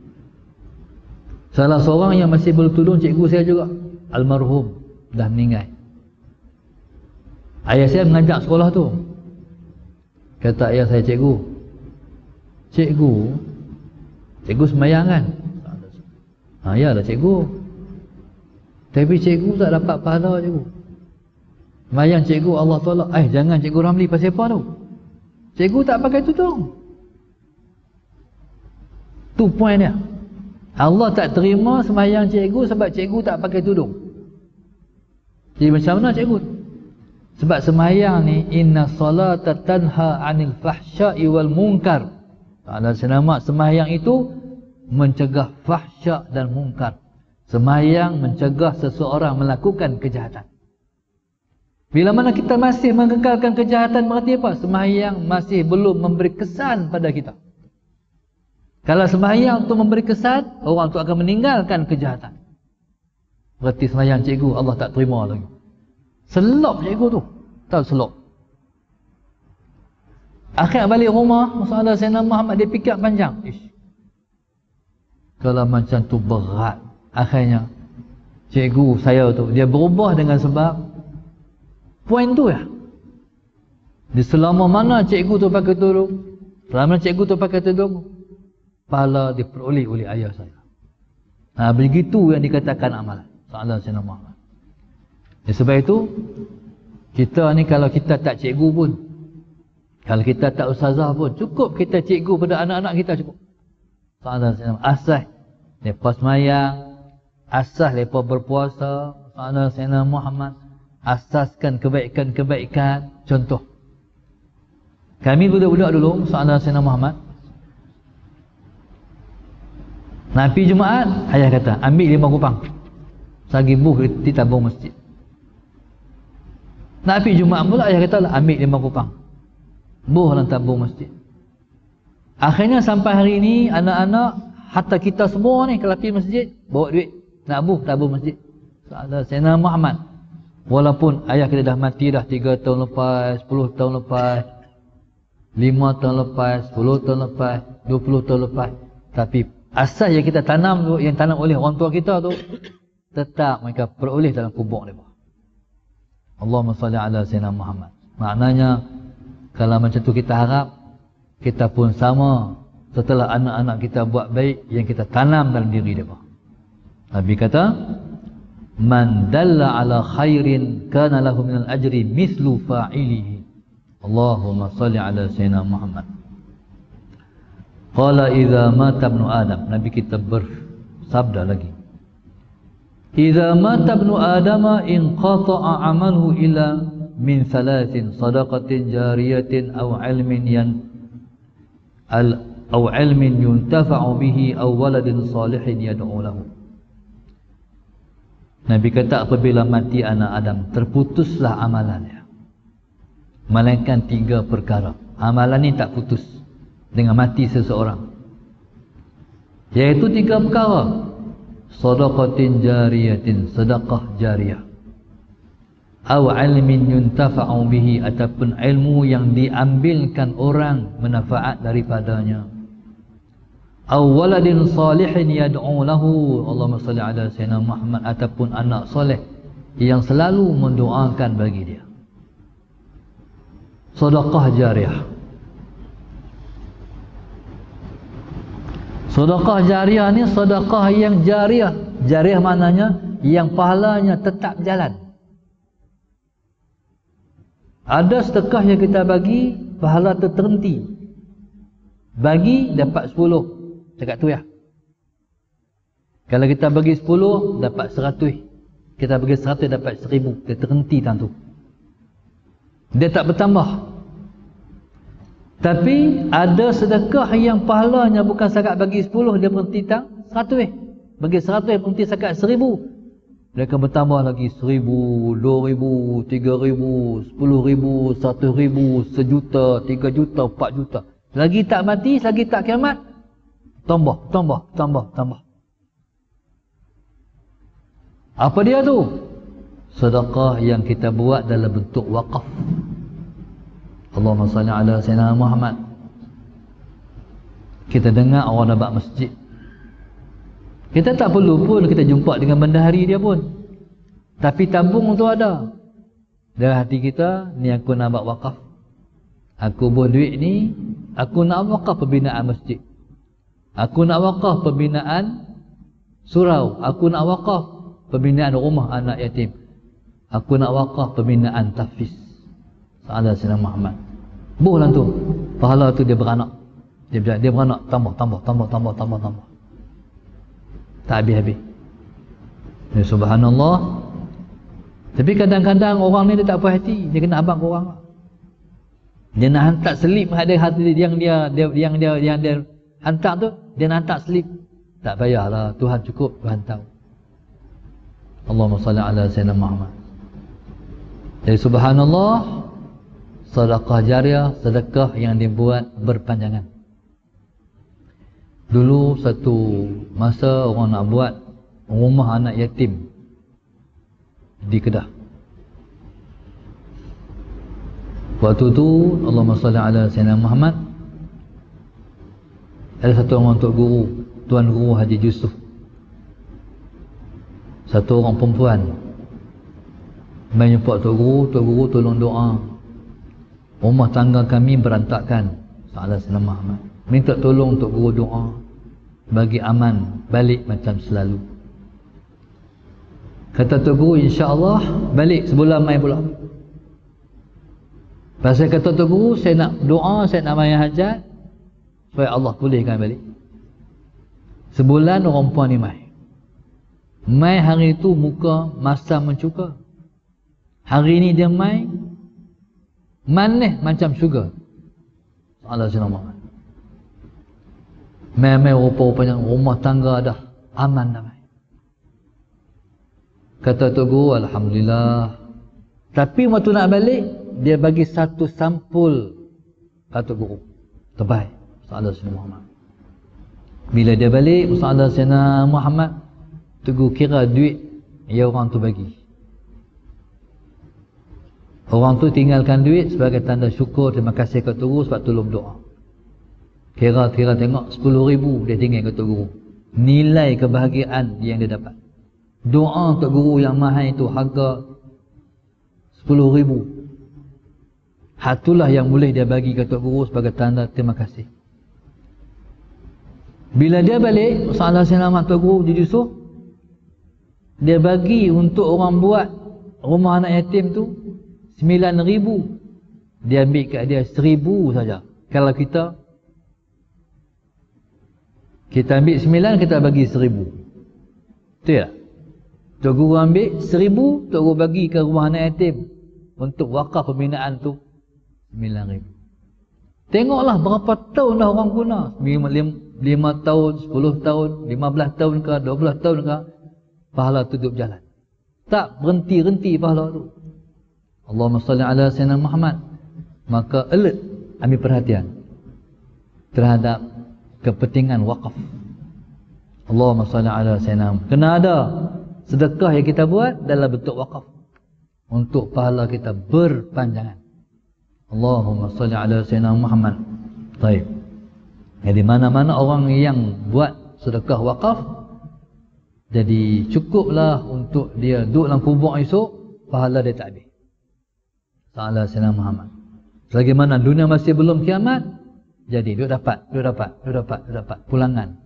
Salah seorang yang masih bertudung cikgu saya juga, almarhum, dah meninggal. Ayah saya mengajak sekolah tu. Kata ayah saya, Cikgu sembahyang kan? Ya lah cikgu. Tapi cikgu tak dapat pahala cikgu. Sembahyang cikgu Allah tolak. Jangan cikgu Ramli pasal apa tu? Cikgu tak pakai tudung. Tu point dia. Allah tak terima sembahyang cikgu sebab cikgu tak pakai tudung. Jadi macam mana cikgu? Sebab sembahyang ni inna salata tanha 'anil fahsya'i wal munkar. Ada senamak sembahyang itu mencegah fahsya' dan munkar. Sembahyang mencegah seseorang melakukan kejahatan. Bila mana kita masih mengekalkan kejahatan, berarti apa? Sembahyang masih belum memberi kesan pada kita. Kalau sembahyang untuk memberi kesan, orang tu akan meninggalkan kejahatan. Berarti sembahyang cikgu Allah tak terima lagi. Selop cikgu tu. Tahu selop. Akhir balik rumah, masalah Sayyidina Muhammad, dia fikir panjang. Kalau macam tu berat. Akhirnya cikgu saya tu dia berubah dengan sebab poin tu ya. Di selama mana cikgu tu pakai tudung, selama cikgu tu pakai tudung, pahala diperoleh oleh ayah saya. Begitu yang dikatakan amalan sallallahu alaihi wasallam. Sebab itu kita ni kalau kita tak cikgu pun, kalau kita tak ustazah pun, cukup kita cikgu pada anak-anak kita cukup. Sallallahu alaihi wasallam. Asas lepas sembahyang, asas lepas berpuasa, sallallahu alaihi wasallam Muhammad. Asaskan kebaikan-kebaikan. Contoh, kami budak-budak dulu sallallahu alaihi wasallam Muhammad, nak pergi Jumaat, ayah kata ambil 5 kupang sagi buh di tabung masjid. Nak pergi Jumaat pula ayah kata ambil 5 kupang buh dalam tabung masjid. Akhirnya sampai hari ini anak-anak, hatta kita semua ni kalau pergi masjid bawa duit nak buh tabung masjid sallallahu alaihi wasallam Muhammad. Walaupun ayah kita dah mati dah 3 tahun lepas, 10 tahun lepas, 5 tahun lepas, 10 tahun lepas, 20 tahun lepas, tapi asas yang kita tanam tu, yang tanam oleh orang tua kita tu, tetap mereka peroleh dalam kubur mereka. Allahumma salli ala sayyidina Muhammad. Maknanya kalau macam tu kita harap kita pun sama setelah anak-anak kita buat baik yang kita tanam dalam diri mereka. Nabi kata, man dalla ala khairin kana lahu minal ajri mislu fa'ilihi. Allahumma salli ala sayyidina Muhammad. Qala idza mata ibnu Adam. Nabi kita bersabda lagi, idza mata ibnu Adam inqata'a amaluhu illa min thalathin, sadaqatin jariyatin aw ilmin yuntafa'u bihi aw waladin salihin yad'u lahu. Nabi kata apabila mati anak Adam, terputuslah amalannya, melainkan 3 perkara. Amalan ni tak putus. dengan mati seseorang, iaitu 3 perkara: sadaqatin jariyatin, sedekah jariah, aw ilmin yuntafa'u bihi, ataupun ilmu yang diambilkan orang manfaat daripadanya, aw waladin salihin yad'u lahu, Allahumma salli ala sayyidina Muhammad, ataupun anak soleh yang selalu mendoakan bagi dia. Sedekah jariah. Sedekah jariah ni sedekah yang jariah. Jariah maknanya yang pahalanya tetap jalan. Ada sedekah yang kita bagi pahala terhenti. Bagi dapat 10. Cakap tu ya. Kalau kita bagi 10 dapat 100. Kita bagi 100 dapat 1000. Dia terhenti time tu. Dia tak bertambah. Tapi ada sedekah yang pahalanya bukan setakat bagi 10 dia berhenti tang 100. Bagi 100 berhenti setakat 1000. Dia akan bertambah lagi 1000, 2000, 3000, 10000, 10000, 1juta, 3 juta, 4 juta. Lagi tak mati, lagi tak kiamat, tambah. Apa dia tu? Sedekah yang kita buat dalam bentuk wakaf. Allahumma salli ala sayyidina Muhammad. Kita dengar orang nak buat masjid, kita tak perlu pun kita jumpa dengan bendahari dia pun, tapi tabung tu ada dalam hati kita. Ni aku nak buat wakaf, aku buat duit ni, aku nak wakaf pembinaan masjid, aku nak wakaf pembinaan surau, aku nak wakaf pembinaan rumah anak yatim, aku nak wakaf pembinaan tahfiz ala sayyidina Muhammad. Buhlah tu, pahala tu dia beranak. Dia beranak, tambah. Tak habis-habis. Ya, subhanallah. Tapi kadang-kadang orang ni dia tak puas hati, dia kena abang orang. Dia nak hantar selip ada hati yang dia hantar tu, dia nak hantar selip. Tak payahlah, Tuhan cukup, Tuhan tahu. Allahumma salli ala sayyidina Muhammad. Jadi subhanallah, sedekah jariah, sedekah yang dibuat berpanjangan. Dulu satu masa orang nak buat rumah anak yatim di Kedah. Waktu tu Allahumma salli ala sayyidina Muhammad, ada satu orang tok guru, Tuan Guru Haji Yusuf, satu orang perempuan main jumpa tok guru tolong doa, rumah tangga kami berantakan. Salah sayyidina Muhammad, minta tolong tok guru doa bagi aman balik macam selalu. Kata tok guru, insya-Allah balik sebulan mai pula. Pasal kata tok guru, saya nak doa, saya nak bayar hajat supaya Allah pulihkan balik. Sebulan orang puan ni mai hari tu muka masa mencuka. Hari ni dia manis macam syurga. Allah SWT. Mai rupa-rupanya rumah tangga dah aman dah. Kata Tok Guru, alhamdulillah. Tapi waktu nak balik, dia bagi satu sampul Tok Guru terbaik. Allah SWT. Bila dia balik, Allah SWT, Tok Guru kira duit yang orang tu bagi. Orang tu tinggalkan duit sebagai tanda syukur, terima kasih ke Tok Guru sebab tolong doa. Kira tengok 10,000 dia tinggal ke Tok Guru. Nilai kebahagiaan yang dia dapat. Doa Tok Guru yang mahal itu harga 10,000. Itulah yang boleh dia bagi ke Tok Guru sebagai tanda terima kasih. Bila dia balik, salah selamat Tok Guru di Yusuf, dia bagi untuk orang buat rumah anak yatim tu 9,000. Dia ambil kat dia 1,000 saja. Kalau kita ambil 9, kita bagi 1,000. Betul tak? Tok Guru ambil 1,000, Tok Guru bagi ke rumah anak yatim untuk wakaf pembinaan tu 9,000. Tengoklah berapa tahun dah orang guna. 5 tahun, 10 tahun, 15 tahun ke, 12 tahun ke, pahala tu duduk jalan. Tak berhenti-henti pahala tu. Allahumma salli ala sayyidina Muhammad. Maka alert, ambil perhatian. terhadap kepentingan wakaf. Allahumma salli ala sayyidina. Kena ada sedekah yang kita buat dalam bentuk wakaf untuk pahala kita berpanjangan. Allahumma salli ala sayyidina Muhammad. Baik. Jadi mana-mana orang yang buat sedekah wakaf, jadi cukuplah untuk dia duduk dalam kubur esok, pahala dia tak habis. Salah sayyidina Muhammad. Selagi mana dunia masih belum kiamat, jadi dia dapat pulangan.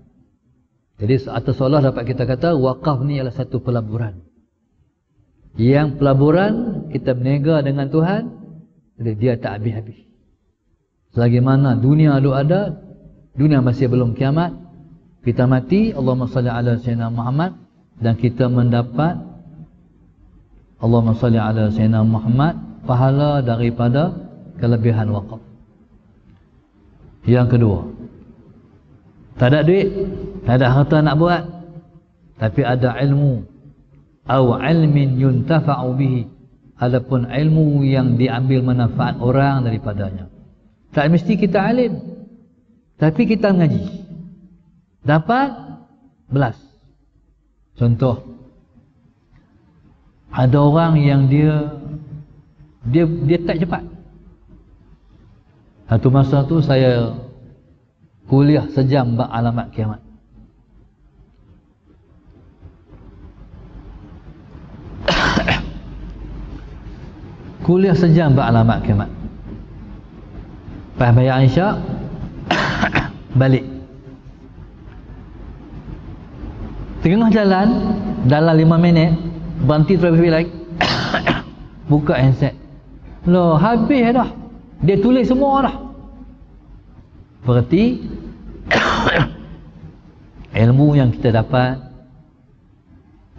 Jadi atas Allah dapat kita kata wakaf ni adalah satu pelaburan. Yang pelaburan kita berniaga dengan Tuhan, jadi dia tak habis-habis. Selagi mana dunia ada, dunia masih belum kiamat, kita mati, Allahumma salli ala sayyidina Muhammad, dan kita mendapat Allahumma salli ala sayyidina Muhammad, pahala daripada kelebihan wakaf. Yang kedua, tak ada duit, tak ada harta nak buat, tapi ada ilmu, aw ilmin yuntafa'u bihi, adapun ilmu yang diambil manfaat orang daripadanya. Tak mesti kita alim, tapi kita ngaji, dapat belas. Contoh, ada orang yang dia tak cepat. Satu masa tu saya kuliah sejam bab alamat kiamat. Kuliah sejam bab alamat kiamat. Lepas bayar Isyak balik. Tengah jalan, dalam 5 minit berhenti traffic light, buka handset. Loh, habis dah. Dia tulis semua dah. Berarti ilmu yang kita dapat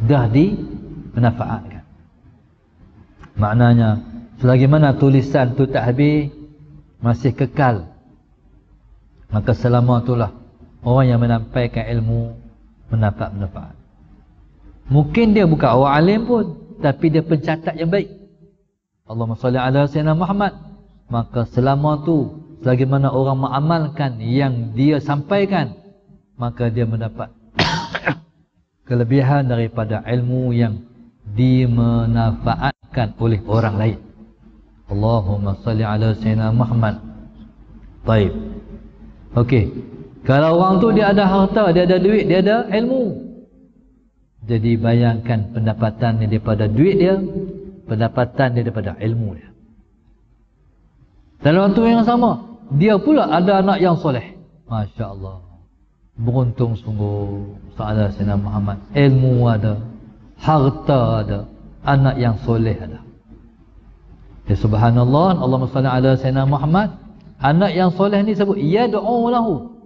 dah dimanfaatkan. Maknanya selagi mana tulisan tu tak habis, masih kekal, maka selama itulah orang yang menyampaikan ilmu mendapat manfaat. Mungkin dia bukan orang alim pun, tapi dia pencatat yang baik. Allahumma salli ala sayyidina Muhammad. Maka selama tu, selagi mana orang mengamalkan yang dia sampaikan, maka dia mendapat kelebihan daripada ilmu yang dimanfaatkan oleh orang lain. Allahumma salli ala sayyidina Muhammad. Baik. Okey. Kalau orang tu dia ada harta, dia ada duit, dia ada ilmu, jadi bayangkan pendapatan dia daripada duit dia, pendapatan dia daripada ilmu dia. Dalam waktu yang sama, dia pula ada anak yang soleh. Masya Allah, beruntung sungguh. Salah Sayyidina Muhammad, ilmu ada, harta ada, anak yang soleh ada. Ya subhanallah, Allahumma salli ala Sayyidina Muhammad. Anak yang soleh ni sebut yad'u lahu.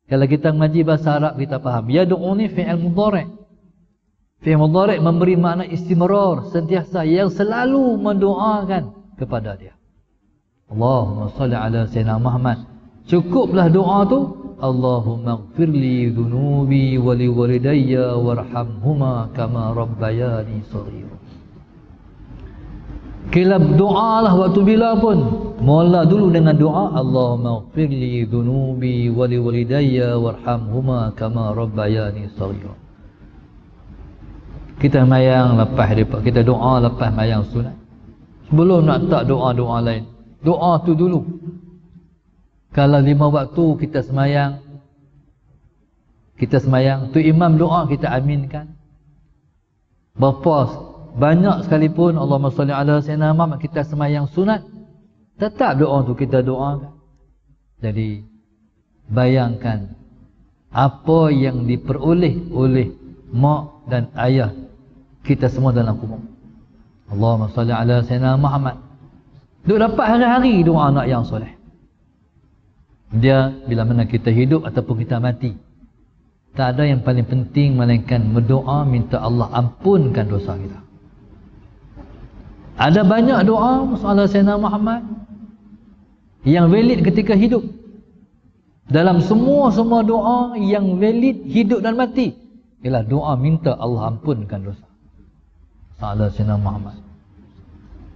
Kalau kita mengaji bahasa Arab, kita faham yad'u ni fi'il mudhari'. Fi'il mudhari' memberi makna istimrar, sentiasa, yang selalu mendoakan kepada dia. Allahumma salli ala Sayyidina Muhammad. Cukuplah doa tu, Allahumma ighfirli dhunubi wa li walidayya warhamhuma kama rabbayani shaghira. Kila doa lah waktu bila pun, mula dulu dengan doa Allahumma ighfirli dhunubi wa li walidayya warhamhuma kama rabbayani shaghira. Kita mayang lepas kita doa lepas mayang sunat. Sebelum nak tak doa-doa lain, doa tu dulu. Kalau 5 waktu kita semayang, tu imam doa kita aminkan. Berapa banyak sekalipun Allahumma salli ala sayyidina Muhammad kita semayang sunat, tetap doa tu kita doakan. Jadi bayangkan apa yang diperoleh oleh mak dan ayah kita semua dalam kubur. Allahumma salli ala sayyidina Muhammad. Duk dapat hari-hari doa anak yang soleh. Dia bila mana kita hidup ataupun kita mati, tak ada yang paling penting melainkan berdoa minta Allah ampunkan dosa kita. Ada banyak doa masalah Sayyidina Muhammad yang valid ketika hidup. Dalam semua doa yang valid hidup dan mati ialah doa minta Allah ampunkan dosa. Salah Sayyidina Muhammad.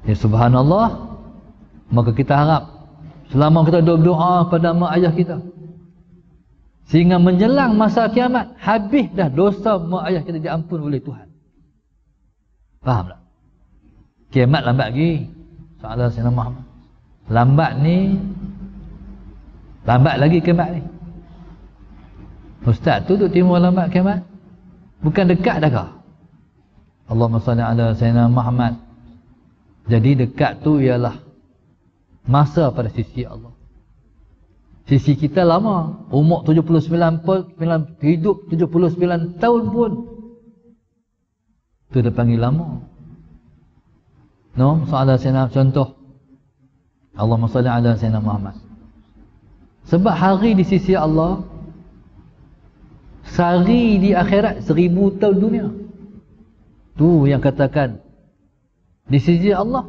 Ya subhanallah, maka kita harap Selama kita berdoa pada mak ayah kita, sehingga menjelang masa kiamat, habis dah dosa mak ayah kita diampun oleh Tuhan. Faham tak? Kiamat lambat lagi. Soalan Sayyidina Muhammad. Lambat lagi kiamat ni. Ustaz tu duk timur lambat kiamat. Bukan dekat dah kah? Allahumma salli ala Sayyidina Muhammad. Jadi dekat tu ialah masa pada sisi Allah. Sisi kita lama. Umur 79 pun, hidup 79 tahun pun. Itu dia panggil lama. No, soalan Sayyidina, contoh. Allahumma salli ala Sayyidina Muhammad. Sebab hari di sisi Allah, sehari di akhirat 1000 tahun dunia. Tu yang katakan di sisi Allah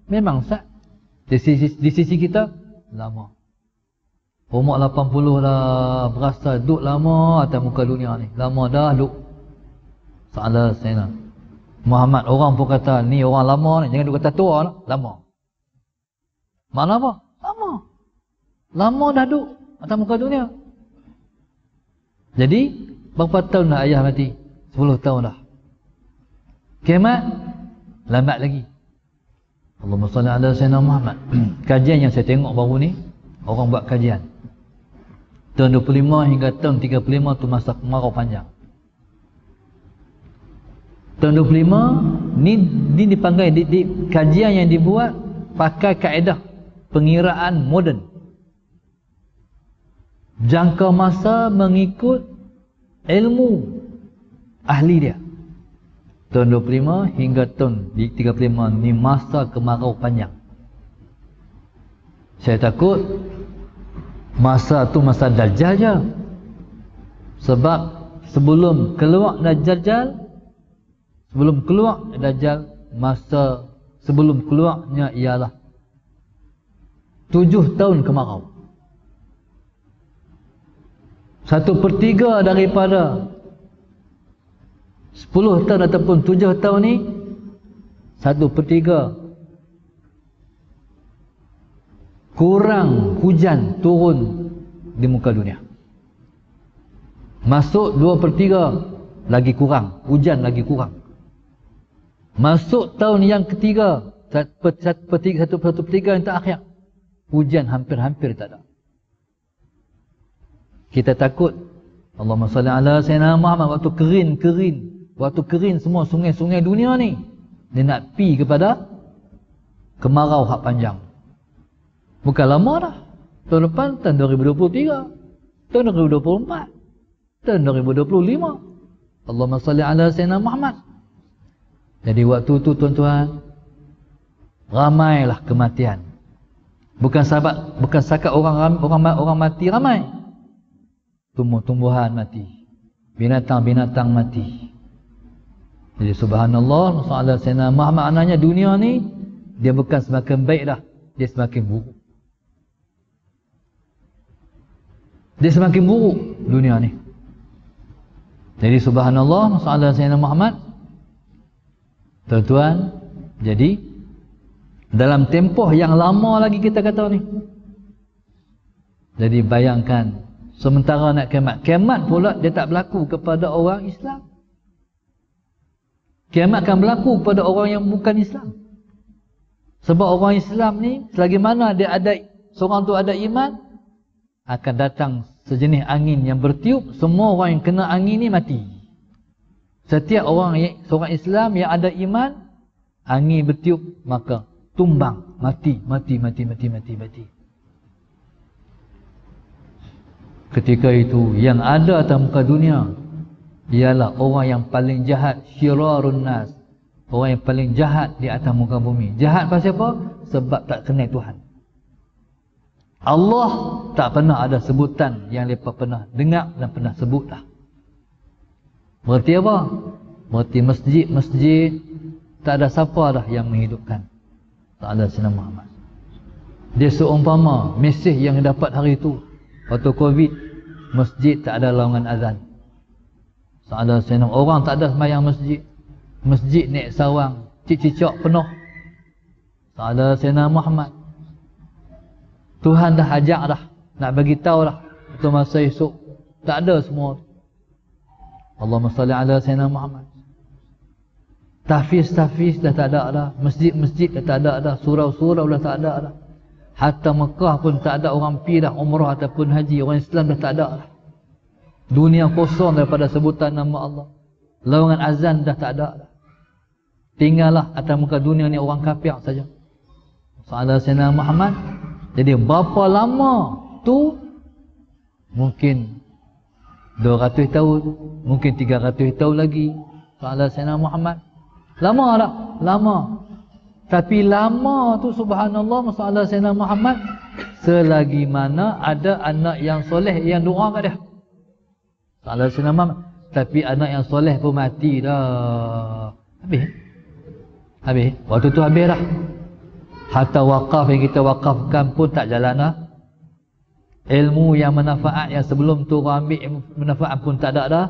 memang sah. Di sisi kita lama. Umur 80 dah berasa duduk lama atas muka dunia ni. Lama dah duduk. Salah Sayyidina Muhammad, orang pun kata ni orang lama ni, jangan duk kata tua lah, lama. Mana apa? Lama. Lama dah duduk atas muka dunia. Jadi berapa tahun dah ayah mati? 10 tahun dah. Kiamat lambat lagi. Allahumma salli ala Sayyidina Muhammad. Kajian yang saya tengok baru ni, orang buat kajian. Tahun 25 hingga tahun 35 tu masa kemarau panjang. Tahun 25 ni dipanggil di kajian yang dibuat pakai kaedah pengiraan moden. Jangka masa mengikut ilmu ahli dia. Tahun 25 hingga tahun 35 ni masa kemarau panjang. Saya takut masa tu masa Dajjal je. Sebab sebelum keluar Dajjal, masa sebelum keluarnya ialah 7 tahun kemarau. 1/3 daripada 10 tahun ataupun 7 tahun ni, 1/3 kurang hujan turun di muka dunia. Masuk 2/3 lagi kurang, hujan lagi kurang. Masuk tahun yang ketiga, 1/3 yang terakhir, hujan hampir-hampir tak ada. Kita takut, Allahumma salli ala Sayyidina Muhammad, waktu kering semua sungai-sungai dunia ni, dia nak pi kepada kemarau hak panjang. Bukan lama dah. Tahun depan, tahun 2023, tahun 2024, tahun 2025. Allahumma salli ala Sayyidina Muhammad. Jadi waktu tu tuan-tuan, ramailah kematian. Bukan sahabat orang mati ramai. Tumbuh-tumbuhan mati. Binatang-binatang mati. Jadi subhanallah, sallallahu Sayyidina Muhammad, maknanya dunia ni dia bukan semakin baik dah, dia semakin buruk. Dia semakin buruk dunia ni. Jadi subhanallah, sallallahu Sayyidina Muhammad. Tuan-tuan, jadi dalam tempoh yang lama lagi kita kata ni. Jadi bayangkan, sementara nak kiamat pula dia tak berlaku kepada orang Islam. Kiamat akan berlaku kepada orang yang bukan Islam. Sebab orang Islam ni, selagi mana dia ada, seorang tu ada iman, akan datang sejenis angin yang bertiup, semua orang yang kena angin ni mati. Setiap seorang Islam yang ada iman, angin bertiup, maka tumbang, mati. Ketika itu, yang ada atas muka dunia ialah orang yang paling jahat, syirarun nas, orang yang paling jahat di atas muka bumi. Jahat pasal apa? Sebab tak kenal Tuhan. Allah tak pernah ada sebutan yang mereka pernah dengar dan pernah sebut dah. Berarti apa? Berarti masjid tak ada siapa dah yang menghidupkan. Tak ada Sayyidina Muhammad. Dia seumpama mesej yang dapat hari itu. Waktu Covid, masjid tak ada laungan azan. Tak ada Sayyidina, orang tak ada sembahyang masjid. Masjid naik sawang, cicak penuh. Tak ada Sayyidina Muhammad. Tuhan dah ajak dah, nak bagi tahu dah satu masa esok. Tak ada semua. Allahumma salli ala Sayyidina Muhammad. Tahfiz dah tak ada dah. Masjid dah tak ada dah. Surau dah tak ada dah. Hatta Mekah pun tak ada orang pergi dah umrah ataupun haji. Orang Islam dah tak ada dah. Dunia kosong daripada sebutan nama Allah. Lawangan azan dah tak ada dah. Tinggallah atas muka dunia ni orang kafir saja. Sallallahu Sayyidina Muhammad. Jadi berapa lama tu? Mungkin 200 tahun, mungkin 300 tahun lagi. Sallallahu Sayyidina Muhammad. Lama tak? Lama. Tapi lama tu subhanallah sallallahu Sayyidina Muhammad, selagi mana ada anak yang soleh yang doa kat dia. Sallallahu Sayyidina Muhammad. Tapi anak yang soleh pun mati dah. Habis. Waktu tu habis dah. Hatta wakaf yang kita wakafkan pun tak jalan dah. Ilmu yang manfaat yang sebelum tu orang ambil manfaat pun tak ada dah.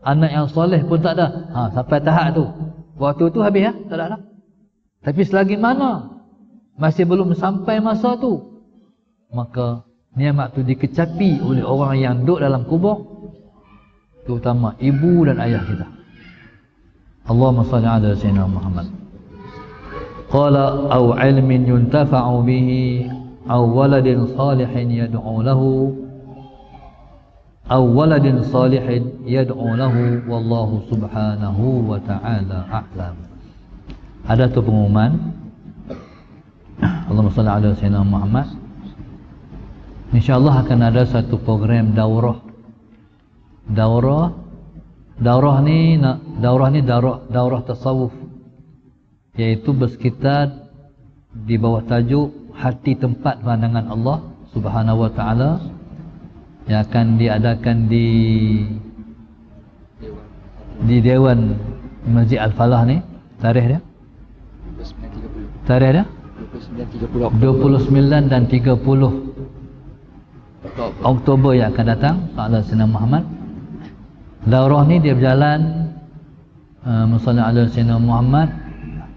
Anak yang soleh pun tak ada. Sampai tahap tu. Waktu tu habis ya, tak ada dah. Tapi selagi mana masih belum sampai masa tu, maka nikmat tu dikecapi oleh orang yang duduk dalam kubur, terutama ibu dan ayah kita. Allahumma salli ala Sayyidina Muhammad. Qala aw ilmin yuntafa'u bihi aw waladin salihin yad'u lahu aw waladin salihin yad'u lahu wallahu subhanahu wa ta'ala a'lam. Ada tu pengumuman. Allahumma salli ala Sayyidina Muhammad. InsyaAllah akan ada satu program daurah. Daurah ni daurah tasawuf, iaitu bersekitar di bawah tajuk hati tempat pandangan Allah Subhanahu wa taala, yang akan diadakan di Dewan Masjid Al-Falah ni. Tarikh dia 29 dan 30 Oktober yang akan datang. Sallallahu Sayyidina Muhammad. Daurah ni dia berjalan Sallallahu Alaihi Sayyidina Muhammad.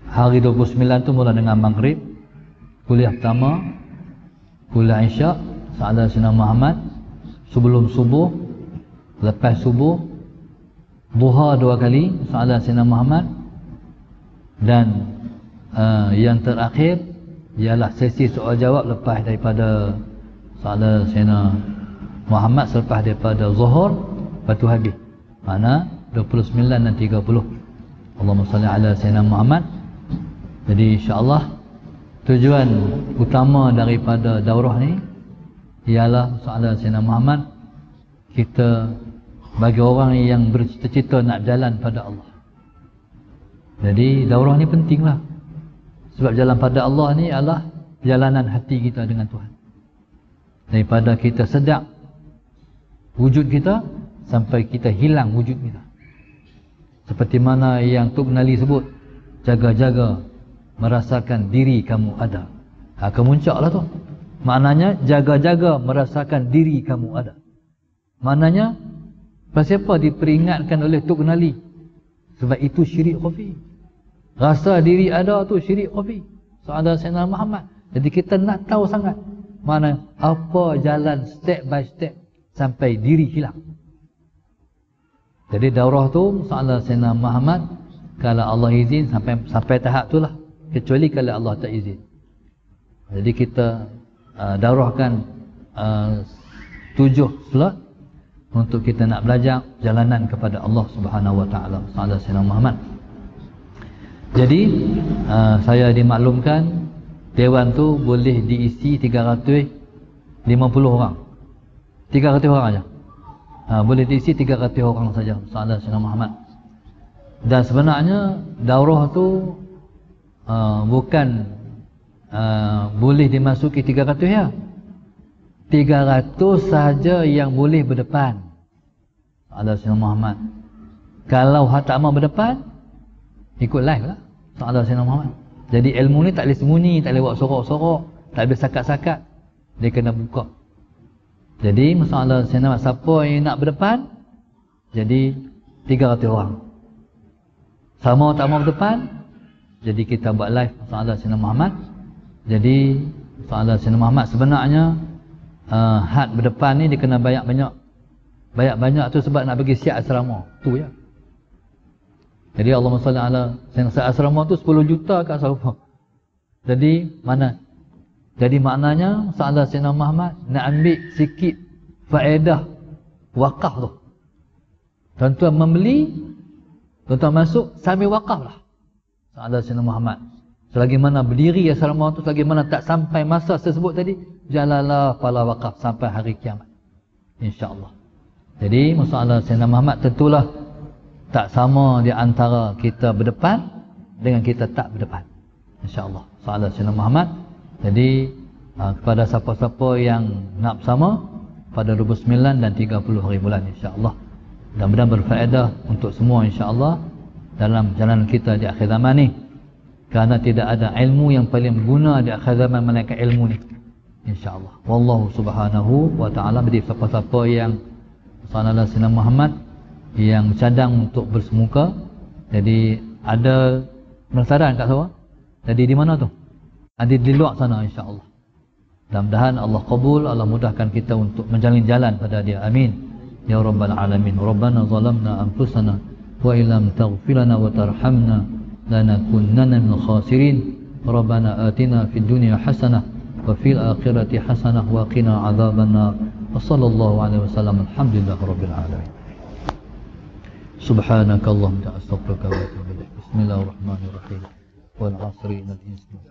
Hari 29 tu mula dengan maghrib, kuliah pertama, kuliah isyak Sallallahu Sayyidina Muhammad, sebelum subuh, lepas subuh, duha 2 kali Sallallahu Sayyidina Muhammad, dan yang terakhir ialah sesi soal jawab lepas daripada Sallallahu Sayyidina Muhammad, selepas daripada zuhur, lepas tu habis. Mana 29 dan 30. Allahumma salli ala Sayyidina Muhammad. Jadi insya-Allah tujuan utama daripada daurah ni ialah Sallallahu Sayyidina Muhammad, kita bagi orang yang bercita-cita nak berjalan pada Allah. Jadi daurah ni pentinglah. Sebab jalan pada Allah ni adalah perjalanan hati kita dengan Tuhan. Daripada kita sedar wujud kita sampai kita hilang wujud kita. Seperti mana yang Tok Nali sebut, jaga-jaga merasakan diri kamu ada. Kemuncaklah tu. Maknanya jaga-jaga merasakan diri kamu ada. Maknanya siapa diperingatkan oleh Tok Nali? Sebab itu syirik khafi. Rasa diri ada tu syirik khafi. Sallallahu Sayyidina Muhammad. Jadi kita nak tahu sangat mana apa jalan step by step sampai diri hilang. Jadi daurah tu Sallallahu Sayyidina Muhammad, kalau Allah izin sampai tahap tu lah, kecuali kalau Allah tak izin. Jadi kita daurahkan 7 slot untuk kita nak belajar jalanan kepada Allah Subhanahu wa taala. Sallallahu Sayyidina Muhammad. Jadi saya dimaklumkan dewan tu boleh diisi 350 orang. 300 orang aja. Boleh diisi 300 orang saja. Sallallahu Sayyidina Muhammad. Dan sebenarnya daurah tu bukan boleh dimasuki 300 ya. 300 saja yang boleh berdepan. Sallallahu Sayyidina Muhammad. Kalau hak tak mau berdepan, ikut live lah. Sallallahu Sayyidina Muhammad. Jadi ilmu ni tak boleh sembunyi, tak boleh buat sorok-sorok, tak boleh sakat-sakat. Dia kena buka. Jadi Sallallahu Sayyidina Muhammad, siapa yang nak berdepan, jadi 300 orang. Sama tak mau berdepan, jadi kita buat live Sallallahu Sayyidina Muhammad. Jadi soalan Sayyidina Muhammad sebenarnya had berdepan ni dia kena banyak tu sebab nak bagi siap asrama tu ya. Jadi Allahumma salli ala Sayyidina asrama tu 10 juta kat asrama. Jadi maknanya soalan Sayyidina Muhammad nak ambil sikit faedah wakaf tu. Tuan-tuan membeli, tuan-tuan masuk sambil wakaf lah. Soalan Sayyidina Muhammad. Selagi mana berdiri asrama tu, selagi mana tak sampai masa tersebut tadi, jalanlah pala wakaf sampai hari kiamat. InsyaAllah. Jadi masalah Sayyidina Muhammad tentulah tak sama di antara kita berdepan dengan kita tak berdepan. InsyaAllah. Soalan Sayyidina Muhammad. Jadi kepada siapa-siapa yang nak bersama pada 29 dan 30 hari bulan insyaAllah. Mudah-mudahan berfaedah untuk semua insyaAllah dalam jalan kita di akhir zaman ni. Kerana tidak ada ilmu yang paling berguna di akhir zaman melainkan ilmu ni. InsyaAllah. Wallahu subhanahu wa ta'ala. Jadi siapa-siapa yang Sallallahu Sayyidina Muhammad yang bercadang untuk bersemuka. Jadi ada penasaran kat saya. Jadi di mana tu? Ada di luar sana insyaAllah. Mudah-mudahan Allah qabul, Allah mudahkan kita untuk menjalin jalan pada dia. Amin. Ya Rabbal Alamin. Rabbana zalamna anfusana wa illam taghfir lana wa tarhamna lanakunanna minal khasirin. Rabbana atina fid dunya hasanah wa fil akhirati hasanah wa qina adzabannar. Wa sallallahu alaihi wasallam. Alhamdulillah rabbil alamin. Subhanakallahumma astaghfiruka wa atubu ilaik. Bismillahirrahmanirrahim. Wal 'asri innal insana.